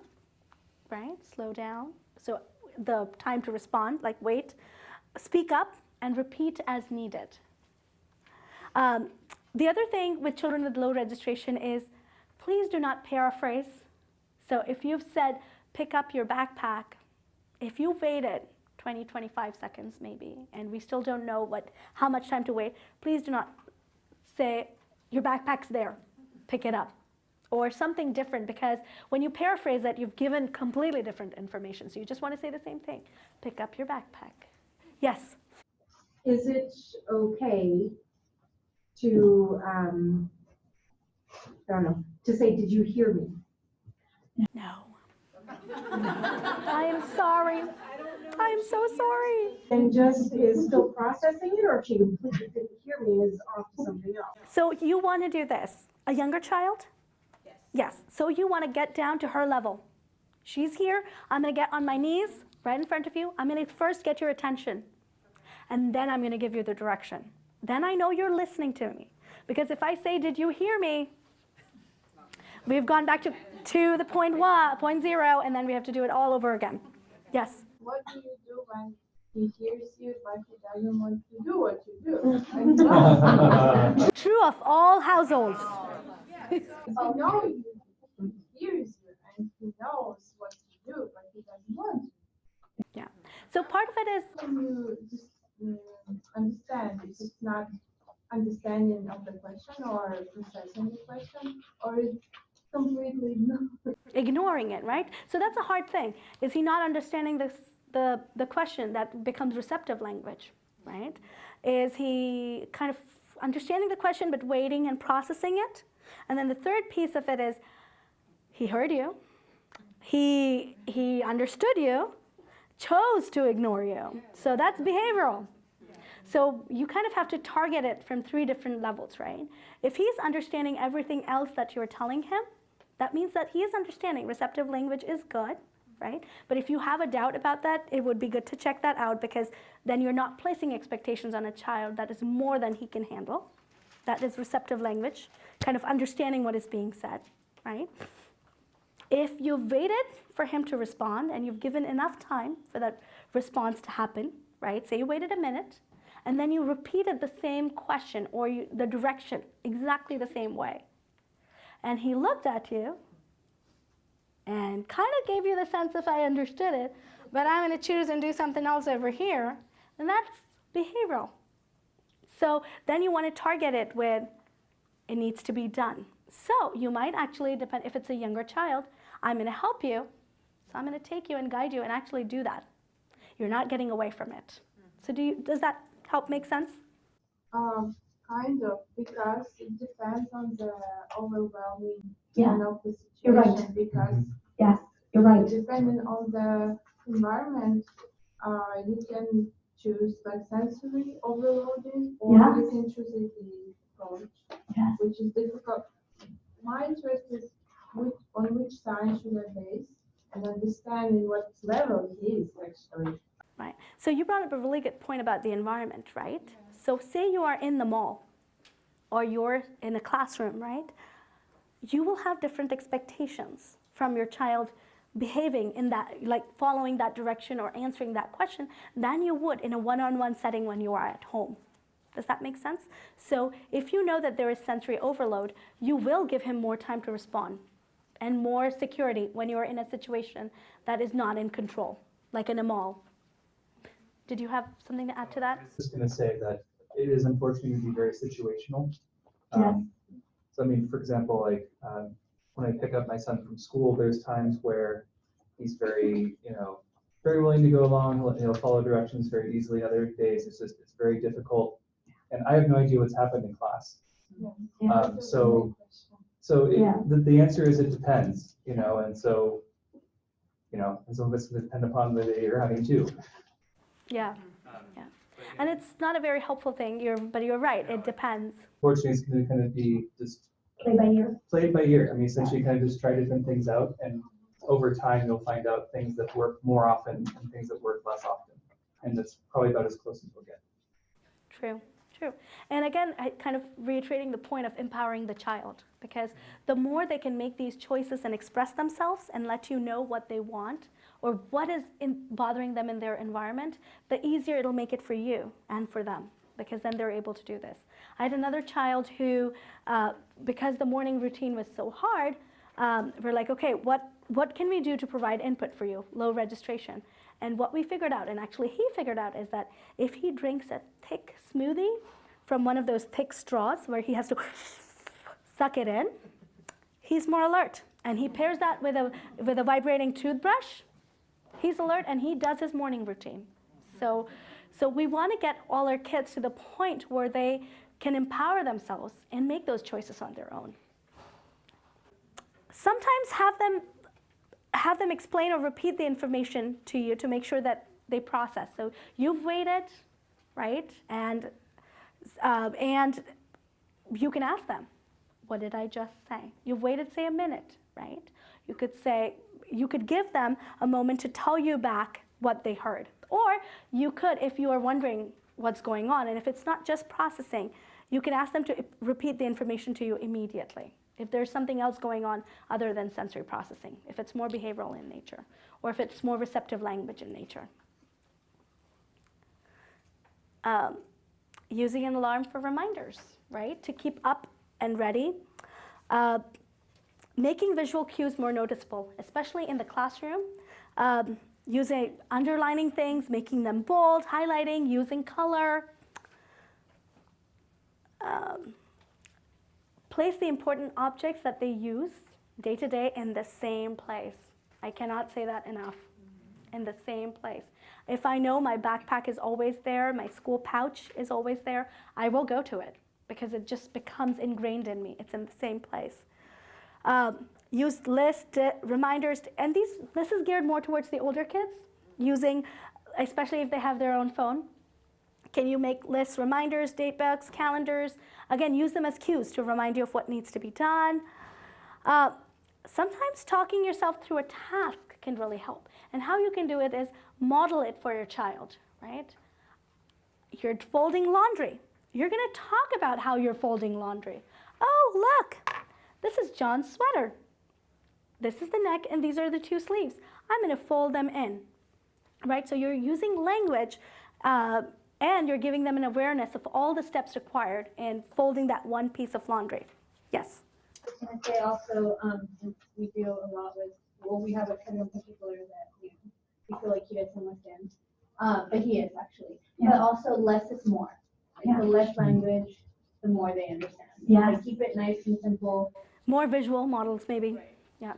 [SPEAKER 1] right? Slow down. So the time to respond, like wait, speak up, and repeat as needed. The other thing with children with low registration is please do not paraphrase. So if you've said, pick up your backpack, if you waited 20, 25 seconds maybe, and we still don't know how much time to wait, please do not say, your backpack's there, pick it up. Or something different, because when you paraphrase that, you've given completely different information. So you just want to say the same thing, pick up your backpack. Yes?
[SPEAKER 4] Is it okay to, I don't know, to say, did you hear me?
[SPEAKER 1] No. I am sorry. I'm so sorry.
[SPEAKER 4] And just is still processing it, or if she completely didn't hear me and is off to something else?
[SPEAKER 1] So you want to do this. A younger child? Yes. Yes. So you want to get down to her level. She's here. I'm going to get on my knees right in front of you. I'm going to first get your attention. And then I'm going to give you the direction. Then I know you're listening to me. Because if I say, did you hear me? We've gone back to the point 0, and then we have to do it all over again. Yes?
[SPEAKER 9] What do you do when he hears you, but he doesn't want to do what you do?
[SPEAKER 1] True of all households.
[SPEAKER 9] He knows you, he hears you, and he knows what to do, but he doesn't want to.
[SPEAKER 1] Yeah. So part of it is,
[SPEAKER 9] When you just understand, it's just not understanding of the question or processing the question, or it's completely
[SPEAKER 1] ignoring it, right? So that's a hard thing. Is he not understanding the question that becomes receptive language, right? Is he kind of understanding the question but waiting and processing it? And then the third piece of it is he heard you, he understood you, chose to ignore you. So that's behavioral. So you kind of have to target it from 3 different levels, right? If he's understanding everything else that you're telling him, that means that he is understanding. Receptive language is good, right? But if you have a doubt about that, it would be good to check that out, because then you're not placing expectations on a child that is more than he can handle. That is receptive language, kind of understanding what is being said, right? If you've waited for him to respond and you've given enough time for that response to happen, right? Say you waited a minute, and then you repeated the same question or the direction exactly the same way. And he looked at you and kind of gave you the sense of, I understood it, but I'm going to choose and do something else over here. And that's behavioral. So then you want to target it with, it needs to be done. So you might actually, depend if it's a younger child, I'm going to help you. So I'm going to take you and guide you and actually do that. You're not getting away from it. So does that help make sense?
[SPEAKER 9] Kind of, because it depends on the overwhelming
[SPEAKER 4] Yeah.
[SPEAKER 9] kind of the
[SPEAKER 4] You're right.
[SPEAKER 9] situation. Because
[SPEAKER 4] Yes, you're right.
[SPEAKER 9] depending on the environment, you can choose like sensory overloading, or
[SPEAKER 4] Yeah.
[SPEAKER 9] you can choose the approach,
[SPEAKER 4] Yes.
[SPEAKER 9] which is difficult. My interest is on which side should I base, and understanding what level he is actually.
[SPEAKER 1] Right. So you brought up a really good point about the environment, right? So say you are in the mall or you're in a classroom, right? You will have different expectations from your child behaving in that, like following that direction or answering that question, than you would in a one-on-one setting when you are at home. Does that make sense? So if you know that there is sensory overload, you will give him more time to respond and more security when you're in a situation that is not in control, like in a mall. Did you have something to add to that?
[SPEAKER 2] I was just going to say that it is unfortunately to be very situational.
[SPEAKER 4] Yes.
[SPEAKER 2] So I mean, for example, like when I pick up my son from school, there's times where he's very, very willing to go along. He'll follow directions very easily. Other days, it's very difficult, and I have no idea what's happened in class. So the answer is it depends, and so, and some of it's going to depend upon the day you're having too.
[SPEAKER 1] Yeah. And it's not a very helpful thing, but you're right, it depends.
[SPEAKER 2] Fortunately, it's going to kind of be just
[SPEAKER 4] Play by ear.
[SPEAKER 2] played by ear. I mean, essentially kind of just try different things out, and over time you'll find out things that work more often and things that work less often. And that's probably about as close as we'll get.
[SPEAKER 1] True. true. And again, kind of reiterating the point of empowering the child, because the more they can make these choices and express themselves and let you know what they want or what is bothering them in their environment, the easier it'll make it for you and for them, because then they're able to do this. I had another child who, because the morning routine was so hard, we're like, okay, what can we do to provide input for you? Low registration. And what we figured out, and actually he figured out, is that if he drinks a thick smoothie from one of those thick straws where he has to suck it in, he's more alert. And he pairs that with a vibrating toothbrush, he's alert and he does his morning routine. So we want to get all our kids to the point where they can empower themselves and make those choices on their own. Sometimes have them explain or repeat the information to you to make sure that they process. So you've waited, right? And you can ask them, what did I just say? You've waited, say, a minute, right? You could give them a moment to tell you back what they heard. Or you could, if you are wondering what's going on, and if it's not just processing, you can ask them to repeat the information to you immediately. If there's something else going on other than sensory processing, if it's more behavioral in nature, or if it's more receptive language in nature. Using an alarm for reminders, right? To keep up and ready. Making visual cues more noticeable, especially in the classroom. Using underlining things, making them bold, highlighting, using color. Place the important objects that they use day to day in the same place. I cannot say that enough. In the same place. If I know my backpack is always there, my school pouch is always there, I will go to it because it just becomes ingrained in me. It's in the same place. Use lists, reminders, and this is geared more towards the older kids, using, especially if they have their own phone. Can you make lists, reminders, date books, calendars? Again, use them as cues to remind you of what needs to be done. Sometimes talking yourself through a task can really help. And how you can do it is model it for your child, right? You're folding laundry. You're going to talk about how you're folding laundry. Oh, look, this is John's sweater. This is the neck, and these are the two sleeves. I'm going to fold them in, right? So you're using language, and you're giving them an awareness of all the steps required in folding that one piece of laundry. Yes?
[SPEAKER 11] Can I say also, we deal a lot with, well, we have a kind of in particular that we feel like he doesn't understand, but he is actually.
[SPEAKER 8] Yeah.
[SPEAKER 11] But also less is more. Like
[SPEAKER 8] Yeah.
[SPEAKER 11] the less language, the more they understand.
[SPEAKER 8] Yeah.
[SPEAKER 11] Like keep it nice and simple.
[SPEAKER 1] More visual models, maybe.
[SPEAKER 11] Right.
[SPEAKER 1] Yeah.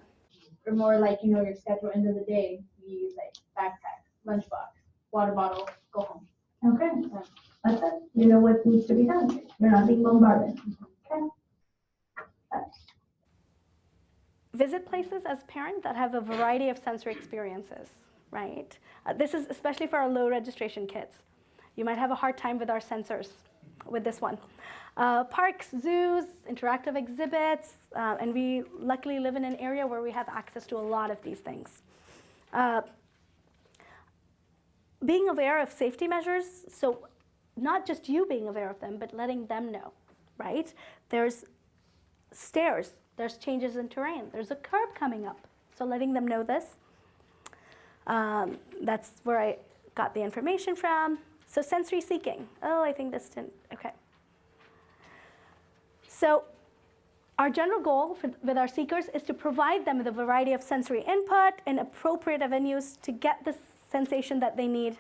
[SPEAKER 11] Or more like, you know, your schedule, end of the day, you use like backpack, lunchbox, water bottle, go home.
[SPEAKER 8] Okay, that's it. You know what needs to be done. You're not being bombarded. Okay.
[SPEAKER 1] Visit places as a parent that have a variety of sensory experiences, right? This is especially for our low registration kids. You might have a hard time with our sensors with this one. Parks, zoos, interactive exhibits, and we luckily live in an area where we have access to a lot of these things. Being aware of safety measures, so not just you being aware of them, but letting them know, right? There's stairs, there's changes in terrain, there's a curb coming up, so letting them know this. That's where I got the information from. So sensory seeking. Oh, I think this didn't, okay. So our general goal with our seekers is to provide them with a variety of sensory input and appropriate avenues to get the sensation that they need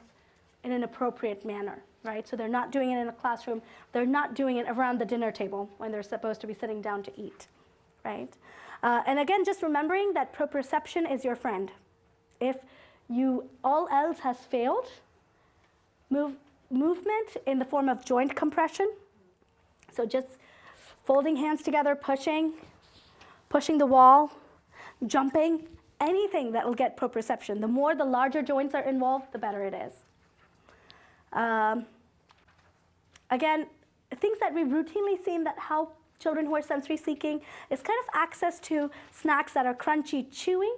[SPEAKER 1] in an appropriate manner, right? So they're not doing it in a classroom. They're not doing it around the dinner table when they're supposed to be sitting down to eat, right? And again, just remembering that proprioception is your friend. If all else has failed, movement in the form of joint compression, so just folding hands together, pushing the wall, jumping, anything that will get proprioception. The more the larger joints are involved, the better it is. Again, things that we've routinely seen that help children who are sensory seeking is kind of access to snacks that are crunchy, chewy,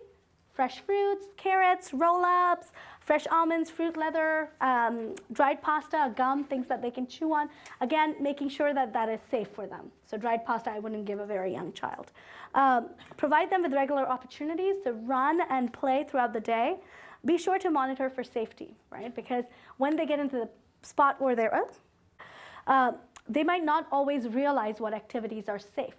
[SPEAKER 1] fresh fruits, carrots, roll-ups, fresh almonds, fruit leather, dried pasta, gum, things that they can chew on. Again, making sure that that is safe for them. So dried pasta I wouldn't give a very young child. Provide them with regular opportunities to run and play throughout the day. Be sure to monitor for safety, right? Because when they get into the spot where they're they might not always realize what activities are safe.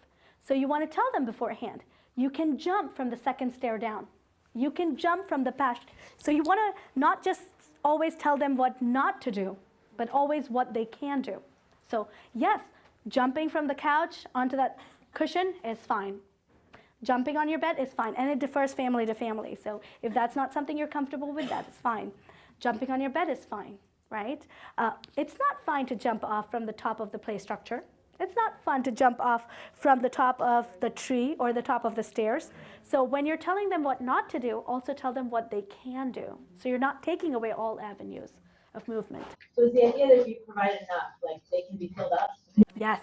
[SPEAKER 1] So you want to tell them beforehand. You can jump from the second stair down. You can jump from the patch. So you want to not just always tell them what not to do, but always what they can do. So yes, jumping from the couch onto that cushion is fine. Jumping on your bed is fine, and it differs family to family. So if that's not something you're comfortable with, that's fine. Jumping on your bed is fine, right? It's not fine to jump off from the top of the play structure. It's not fun to jump off from the top of the tree or the top of the stairs. So when you're telling them what not to do, also tell them what they can do. So you're not taking away all avenues of movement.
[SPEAKER 15] So is the idea that if you provide enough, like they can be filled up?
[SPEAKER 1] Yes,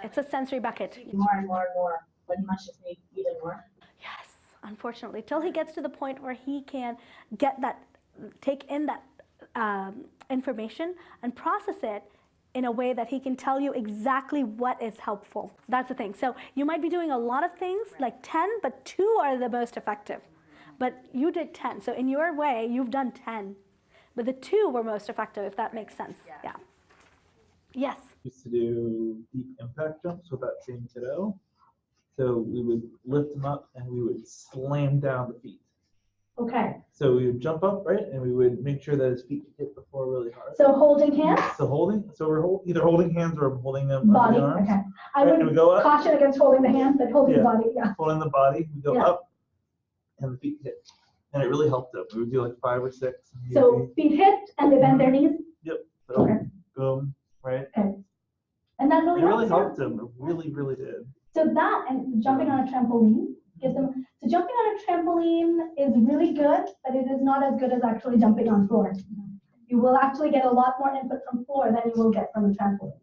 [SPEAKER 1] it's a sensory bucket.
[SPEAKER 15] More and more and more, but he must just need even more.
[SPEAKER 1] Yes, unfortunately, till he gets to the point where he can get that, take in that information and process it in a way that he can tell you exactly what is helpful. That's the thing. So you might be doing a lot of things, like 10, but 2 are the most effective. But you did 10. So in your way, you've done 10. But the 2 were most effective, if that makes sense. Yeah. Yes.
[SPEAKER 16] Used to do deep impact jumps with that same kiddo. So we would lift him up and we would slam down the feet.
[SPEAKER 8] Okay,
[SPEAKER 16] So we would jump up, right, and we would make sure that his feet hit the floor really hard.
[SPEAKER 8] so holding hands,
[SPEAKER 16] So we're either holding hands or holding them under
[SPEAKER 8] body,
[SPEAKER 16] the arms.
[SPEAKER 8] okay. I
[SPEAKER 16] Right, and we
[SPEAKER 8] would
[SPEAKER 16] go up,
[SPEAKER 8] caution against holding the hands, but holding the
[SPEAKER 16] Yeah.
[SPEAKER 8] body, yeah.
[SPEAKER 16] holding the body, we go
[SPEAKER 8] Yeah.
[SPEAKER 16] up, and the feet hit. And it really helped them. We would do like 5 or 6. And
[SPEAKER 8] So feet hit and they bend their knees,
[SPEAKER 16] so
[SPEAKER 8] Okay.
[SPEAKER 16] boom, right?
[SPEAKER 8] okay. And that really
[SPEAKER 16] It really
[SPEAKER 8] helps.
[SPEAKER 16] helped them. It really, really did.
[SPEAKER 8] So that and jumping on a trampoline gives them, so jumping on a trampoline is really good, but it is not as good as actually jumping on floor. You will actually get a lot more input from floor than you will get from a trampoline.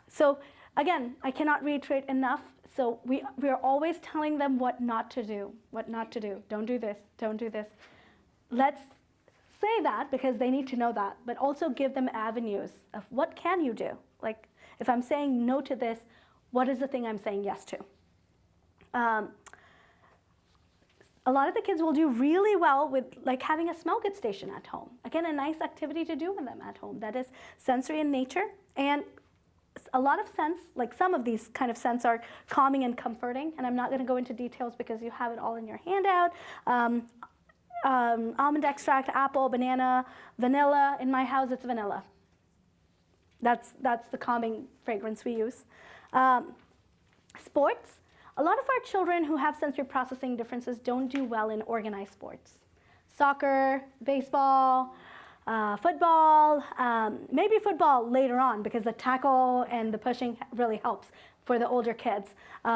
[SPEAKER 1] So again, I cannot reiterate enough. So we are always telling them what not to do, what not to do. Don't do this, don't do this. Let's say that because they need to know that, but also give them avenues of what can you do? Like if I'm saying no to this, what is the thing I'm saying yes to? A lot of the kids will do really well with like having a smell good station at home. Again, a nice activity to do with them at home. That is sensory in nature. And a lot of scents, like some of these kind of scents are calming and comforting. And I'm not going to go into details because you have it all in your handout. Almond extract, apple, banana, vanilla. In my house, it's vanilla. That's the calming fragrance we use. Sports. A lot of our children who have sensory processing differences don't do well in organized sports. Soccer, baseball, football, maybe football later on because the tackle and the pushing really helps for the older kids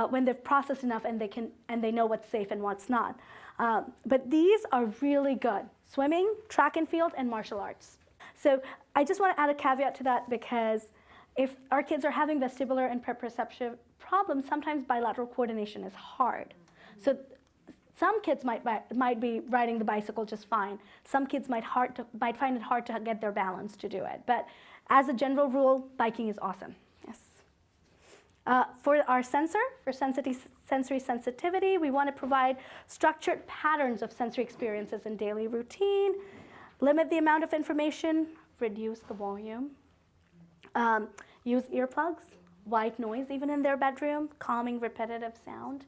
[SPEAKER 1] when they've processed enough and they know what's safe and what's not. But these are really good. Swimming, track and field, and martial arts. So I just want to add a caveat to that because if our kids are having vestibular and proprioception problems, sometimes bilateral coordination is hard. So some kids might be riding the bicycle just fine. Some kids might find it hard to get their balance to do it. But as a general rule, biking is awesome. Yes. For our sensor, for sensory sensitivity, we want to provide structured patterns of sensory experiences in daily routine, limit the amount of information, reduce the volume, use earplugs, white noise even in their bedroom, calming repetitive sound.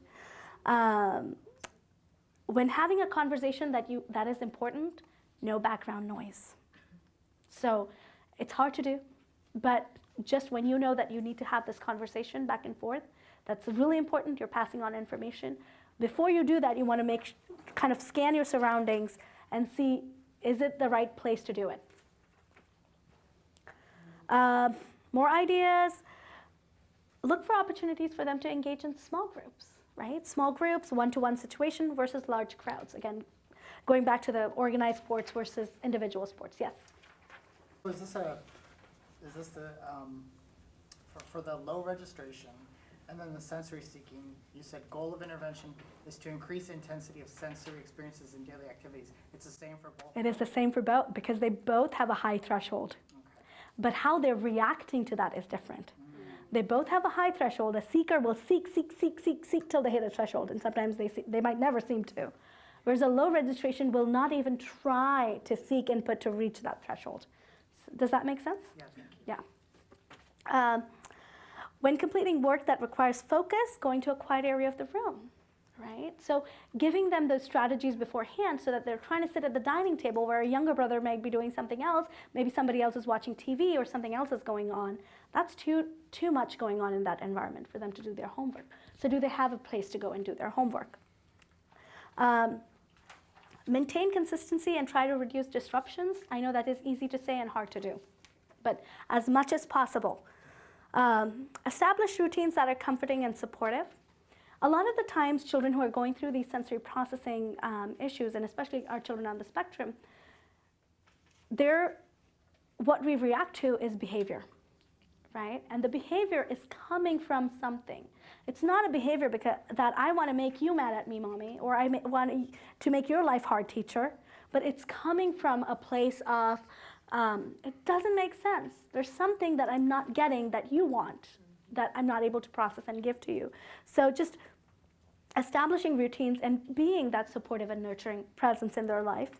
[SPEAKER 1] When having a conversation that is important, no background noise. So it's hard to do, but just when you know that you need to have this conversation back and forth, that's really important. You're passing on information. Before you do that, you want to kind of scan your surroundings and see, is it the right place to do it? More ideas. Look for opportunities for them to engage in small groups, right? Small groups, one-to-one situation versus large crowds. Again, going back to the organized sports versus individual sports. Yes?
[SPEAKER 12] Is this the, for the low registration, And then the sensory seeking, you said goal of intervention is to increase the intensity of sensory experiences in daily activities. It's the same for both?
[SPEAKER 1] It is the same for both because they both have a high threshold.
[SPEAKER 12] Okay.
[SPEAKER 1] But how they're reacting to that is different. They both have a high threshold. A seeker will seek till they hit a threshold, and sometimes they might never seem to. Whereas a low registration will not even try to seek input to reach that threshold. Does that make sense?
[SPEAKER 12] Yeah, thank you.
[SPEAKER 1] Yeah. When completing work that requires focus, going to a quiet area of the room, right? So giving them those strategies beforehand so that they're trying to sit at the dining table where a younger brother may be doing something else, maybe somebody else is watching TV or something else is going on. That's too much going on in that environment for them to do their homework. So do they have a place to go and do their homework? Maintain consistency and try to reduce disruptions. I know that is easy to say and hard to do, but as much as possible. Establish routines that are comforting and supportive. A lot of the times, children who are going through these sensory processing issues, and especially our children on the spectrum, what we react to is behavior, right? And the behavior is coming from something. It's not a behavior that I want to make you mad at me, mommy, or I want to make your life hard, teacher, but it's coming from a place of it doesn't make sense. There's something that I'm not getting that you want, that I'm not able to process and give to you. So just establishing routines and being that supportive and nurturing presence in their life.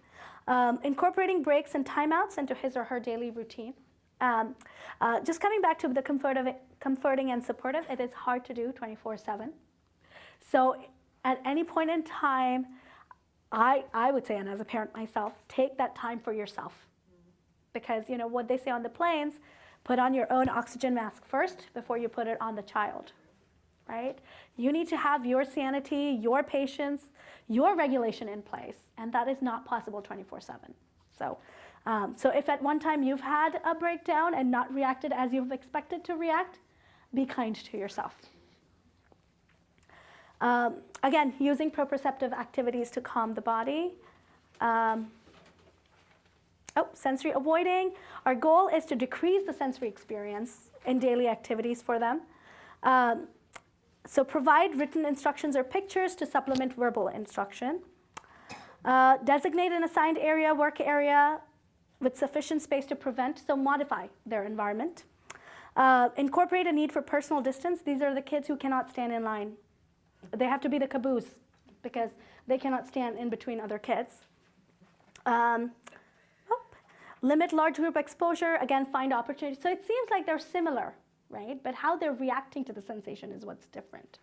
[SPEAKER 1] Incorporating breaks and timeouts into his or her daily routine. Just coming back to the comforting and supportive, it is hard to do 24/7. So at any point in time, I would say, and as a parent myself, take that time for yourself. Because you know what they say on the planes, put on your own oxygen mask first before you put it on the child, right? You need to have your sanity, your patience, your regulation in place, and that is not possible 24/7. So if at one time you've had a breakdown and not reacted as you've expected to react, be kind to yourself. Again, using proprioceptive activities to calm the body. Sensory avoiding. Our goal is to decrease the sensory experience in daily activities for them. So provide written instructions or pictures to supplement verbal instruction. Designate an assigned area, work area with sufficient space to prevent, so modify their environment. Incorporate a need for personal distance. These are the kids who cannot stand in line. They have to be the caboose because they cannot stand in between other kids. Limit large group exposure, again, find opportunities. So it seems like they're similar, right? But how they're reacting to the sensation is what's different.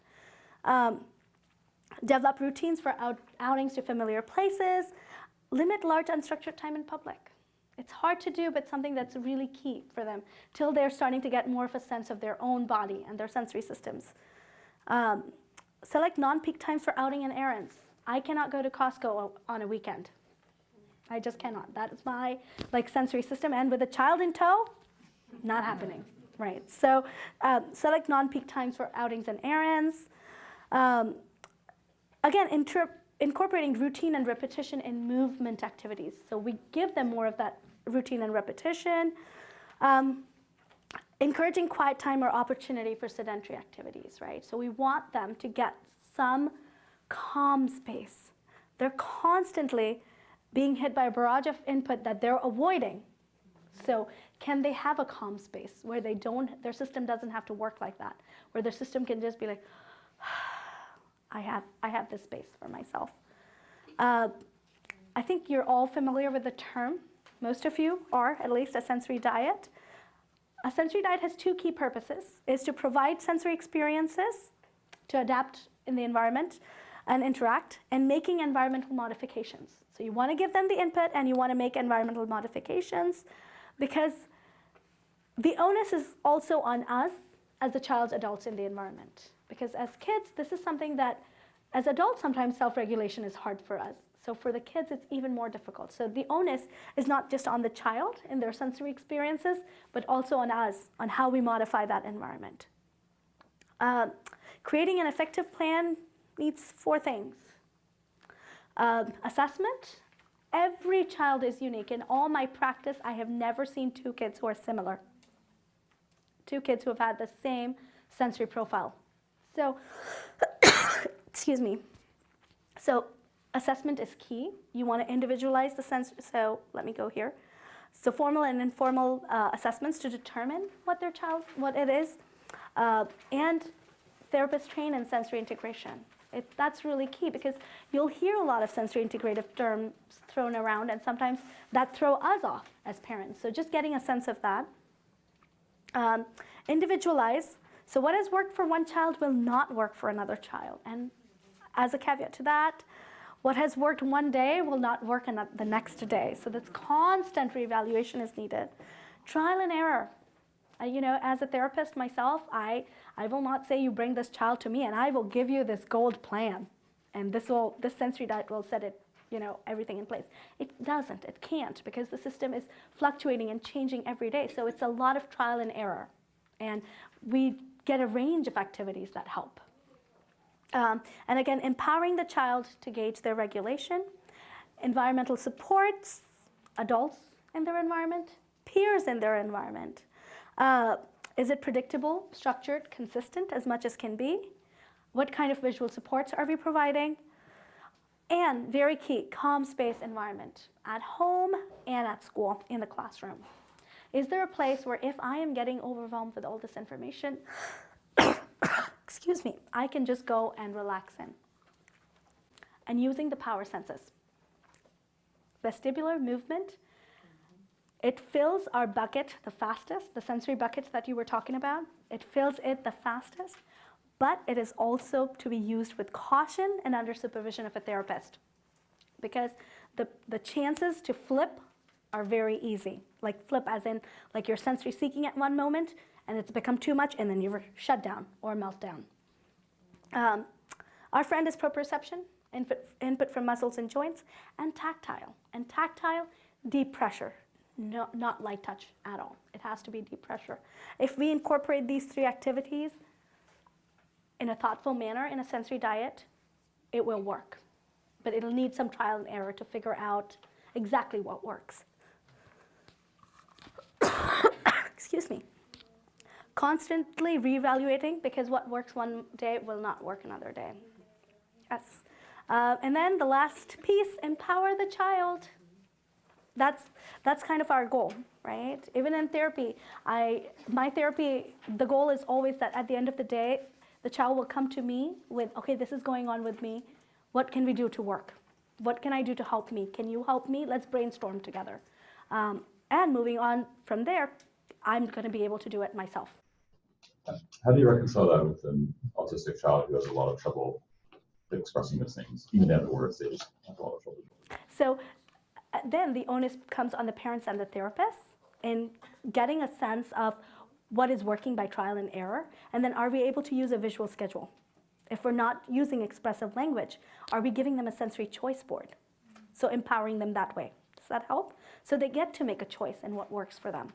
[SPEAKER 1] Develop routines for outings to familiar places. Limit large unstructured time in public. It's hard to do, but something that's really key for them till they're starting to get more of a sense of their own body and their sensory systems. Select non-peak times for outing and errands. I cannot go to Costco on a weekend. I just cannot. That is my sensory system, and with a child in tow, not happening, right? So select non-peak times for outings and errands. Again, incorporating routine and repetition in movement activities. So we give them more of that routine and repetition. Encouraging quiet time or opportunity for sedentary activities, right? So we want them to get some calm space. They're constantly being hit by a barrage of input that they're avoiding. So can they have a calm space where their system doesn't have to work like that, where their system can just be like, I have this space for myself. I think you're all familiar with the term, most of you are, at least, a sensory diet. A sensory diet has two key purposes, is to provide sensory experiences, to adapt in the environment and interact, and making environmental modifications. So you want to give them the input and you want to make environmental modifications, because the onus is also on us as the child's adults in the environment. Because as kids, this is something that, as adults, sometimes self-regulation is hard for us. So for the kids, it's even more difficult. So the onus is not just on the child in their sensory experiences, but also on us, on how we modify that environment. Creating an effective plan needs 4 things. Assessment. Every child is unique. In all my practice, I have never seen 2 kids who are similar. 2 kids who have had the same sensory profile. So, excuse me. So assessment is key. You want to individualize the sense. So let me go here. So formal and informal assessments to determine what it is, and therapists train in sensory integration. That's really key because you'll hear a lot of sensory integrative terms thrown around, and sometimes that throw us off as parents. So just getting a sense of that. Individualize. So what has worked for one child will not work for another child. And as a caveat to that, what has worked one day will not work the next day. So this constant reevaluation is needed. Trial and error. As a therapist myself, I will not say you bring this child to me and I will give you this gold plan. And this sensory diet will set it, everything in place. It doesn't, it can't, because the system is fluctuating and changing every day. So it's a lot of trial and error. And we get a range of activities that help. And again, empowering the child to gauge their regulation, environmental supports, adults in their environment, peers in their environment. Is it predictable, structured, consistent as much as can be? What kind of visual supports are we providing? And very key, calm space environment at home and at school, in the classroom. Is there a place where if I am getting overwhelmed with all this information, excuse me, I can just go and relax in? And using the power senses. Vestibular movement, it fills our bucket the fastest, the sensory buckets that you were talking about. It fills it the fastest, but it is also to be used with caution and under supervision of a therapist, because the chances to flip are very easy. Like flip as in, like you're sensory seeking at one moment, and it's become too much, and then you're shut down or meltdown. Our friend is proprioception, input from muscles and joints, and tactile. And tactile, deep pressure, not light touch at all. It has to be deep pressure. If we incorporate these three activities in a thoughtful manner in a sensory diet, it will work. But it'll need some trial and error to figure out exactly what works. Excuse me. Constantly reevaluating, because what works one day will not work another day. Yes. And then the last piece, empower the child. That's kind of our goal, right? Even in therapy, my therapy, the goal is always that at the end of the day, the child will come to me with, okay, this is going on with me. What can we do to work? What can I do to help me? Can you help me? Let's brainstorm together. And moving on from there, I'm going to be able to do it myself.
[SPEAKER 17] How do you reconcile that with an autistic child who has a lot of trouble expressing those things? Even at the words, they just have a lot of trouble.
[SPEAKER 1] So then the onus comes on the parents and the therapists in getting a sense of what is working by trial and error, and then are we able to use a visual schedule? If we're not using expressive language, are we giving them a sensory choice board? So empowering them that way. Does that help? So they get to make a choice in what works for them.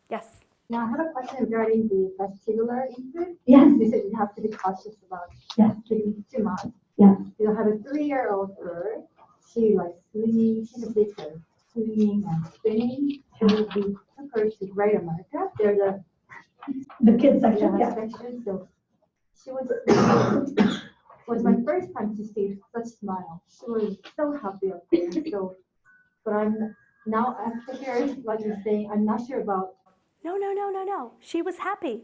[SPEAKER 1] Yes?
[SPEAKER 11] Now, I have a question regarding the vestibular input.
[SPEAKER 8] Yes.
[SPEAKER 11] You said you have to be cautious about giving too much.
[SPEAKER 8] Yes.
[SPEAKER 11] You have a 3-year-old girl. She likes swimming. She's addicted to swimming and spinning. She will be took her to Great America. There's
[SPEAKER 8] The kids section,
[SPEAKER 11] yeah. Section. So she was my first time to see such smile. She was so happy up there. So, but I'm now after hearing what you're saying, I'm not sure about.
[SPEAKER 1] No. She was happy.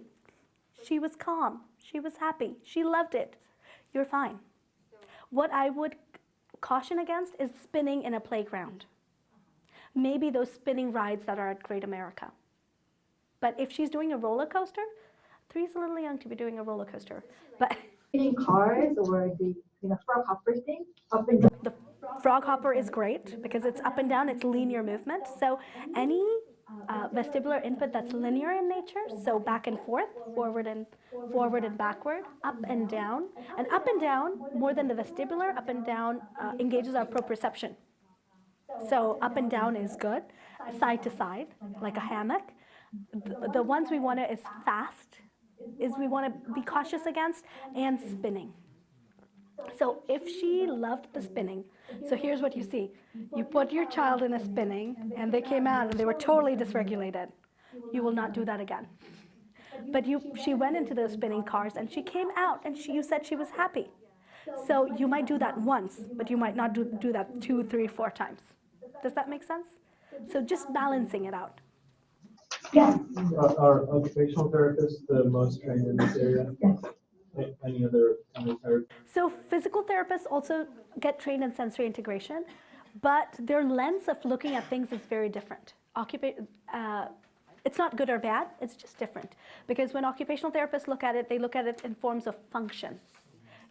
[SPEAKER 1] She was calm. She was happy. She loved it. You're fine. What I would caution against is spinning in a playground. Maybe those spinning rides that are at Great America. But if she's doing a roller coaster, 3 is a little young to be doing a roller coaster. But
[SPEAKER 11] In cars or the frog hopper thing up and down.
[SPEAKER 1] The frog hopper is great because it's up and down, it's linear movement. So any vestibular input that's linear in nature, so back and forth, forward and backward, up and down. And up and down, more than the vestibular, up and down engages our proprioception. So up and down is good, side to side, like a hammock. The ones we want to is fast, is we want to be cautious against, and spinning. So if she loved the spinning, so here's what you see. You put your child in a spinning, and they came out, and they were totally dysregulated. You will not do that again. But she went into those spinning cars and she came out and you said she was happy. So you might do that once, but you might not do that 2, 3, 4 times. Does that make sense? So just balancing it out.
[SPEAKER 8] Yes.
[SPEAKER 7] Are occupational therapists the most trained in this area?
[SPEAKER 8] Yes.
[SPEAKER 7] Any other therapists?
[SPEAKER 1] So physical therapists also get trained in sensory integration, but their lens of looking at things is very different. It's not good or bad, it's just different. Because when occupational therapists look at it, they look at it in forms of function.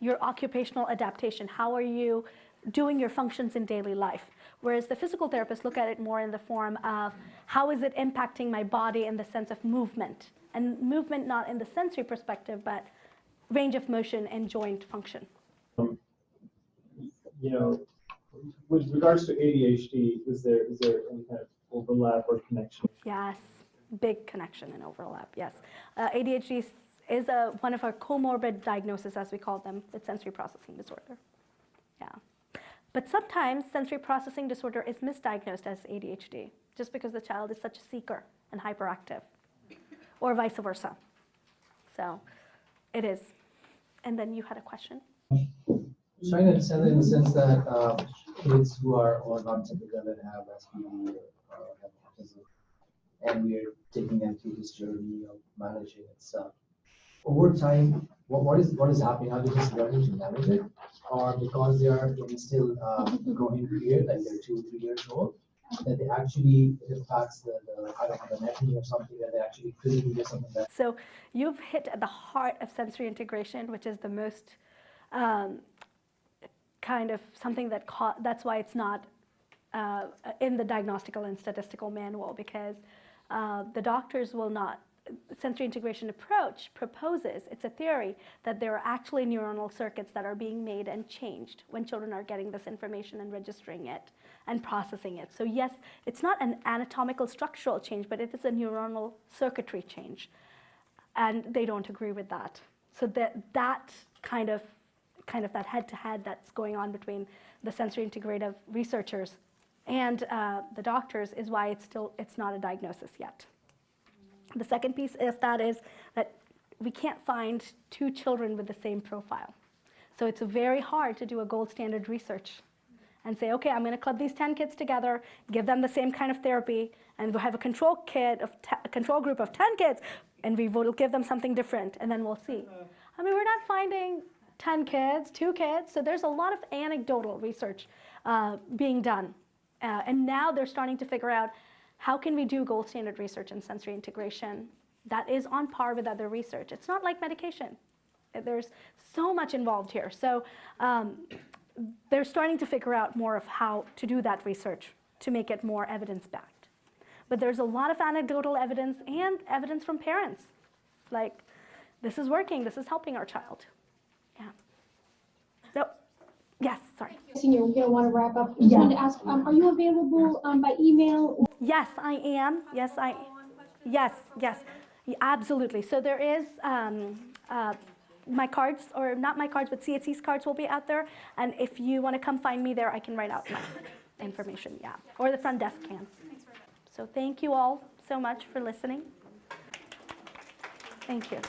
[SPEAKER 1] Your occupational adaptation, how are you doing your functions in daily life? Whereas the physical therapists look at it more in the form of how is it impacting my body in the sense of movement. And movement not in the sensory perspective, but range of motion and joint function.
[SPEAKER 7] You know, with regards to ADHD, is there any kind of overlap or connection?
[SPEAKER 1] Yes, big connection and overlap, yes. ADHD is one of our comorbid diagnoses, as we call them, with sensory processing disorder. Yeah. But sometimes sensory processing disorder is misdiagnosed as ADHD, just because the child is such a seeker and hyperactive, or vice versa. So it is. And then you had a question?
[SPEAKER 18] Trying to understand it in the sense that kids who are on autistic and have SPD or have autism, and we're taking them through this journey of managing and stuff. Over time, what is happening? Are they just learning to manage it, or because they are still growing period, like they're 2 or 3 years old, that they actually it impacts the kind of the anatomy or something that they actually physically get something that.
[SPEAKER 1] So you've hit at the heart of sensory integration, which is the most kind of something that's why it's not in the diagnostical and statistical manual, because the doctors will not. Sensory integration approach proposes, it's a theory, that there are actually neuronal circuits that are being made and changed when children are getting this information and registering it and processing it. So yes, it's not an anatomical structural change, but it is a neuronal circuitry change. And they don't agree with that. So that kind of that head-to-head that's going on between the sensory integrative researchers and the doctors is why it's not a diagnosis yet. The second piece of that is that we can't find 2 children with the same profile. So it's very hard to do a gold standard research and say, okay, I'm going to club these 10 kids together, give them the same kind of therapy, and we'll have a control group of 10 kids, and we will give them something different, and then we'll see. I mean, we're not finding 10 kids, 2 kids, so there's a lot of anecdotal research being done. And now they're starting to figure out, how can we do gold standard research in sensory integration that is on par with other research? It's not like medication. There's so much involved here. So they're starting to figure out more of how to do that research to make it more evidence-backed. But there's a lot of anecdotal evidence and evidence from parents. It's like, this is working, this is helping our child. Yeah. So, yes, sorry.
[SPEAKER 8] Senior, we're gonna want to wrap up. Just wanted to ask, are you available by email?
[SPEAKER 1] Yes, I am. Yes, yes, yeah, absolutely. So there is my cards, or not my cards, but CHC's cards will be out there. And if you want to come find me there, I can write out my information, yeah. Or the front desk can. So thank you all so much for listening. Thank you.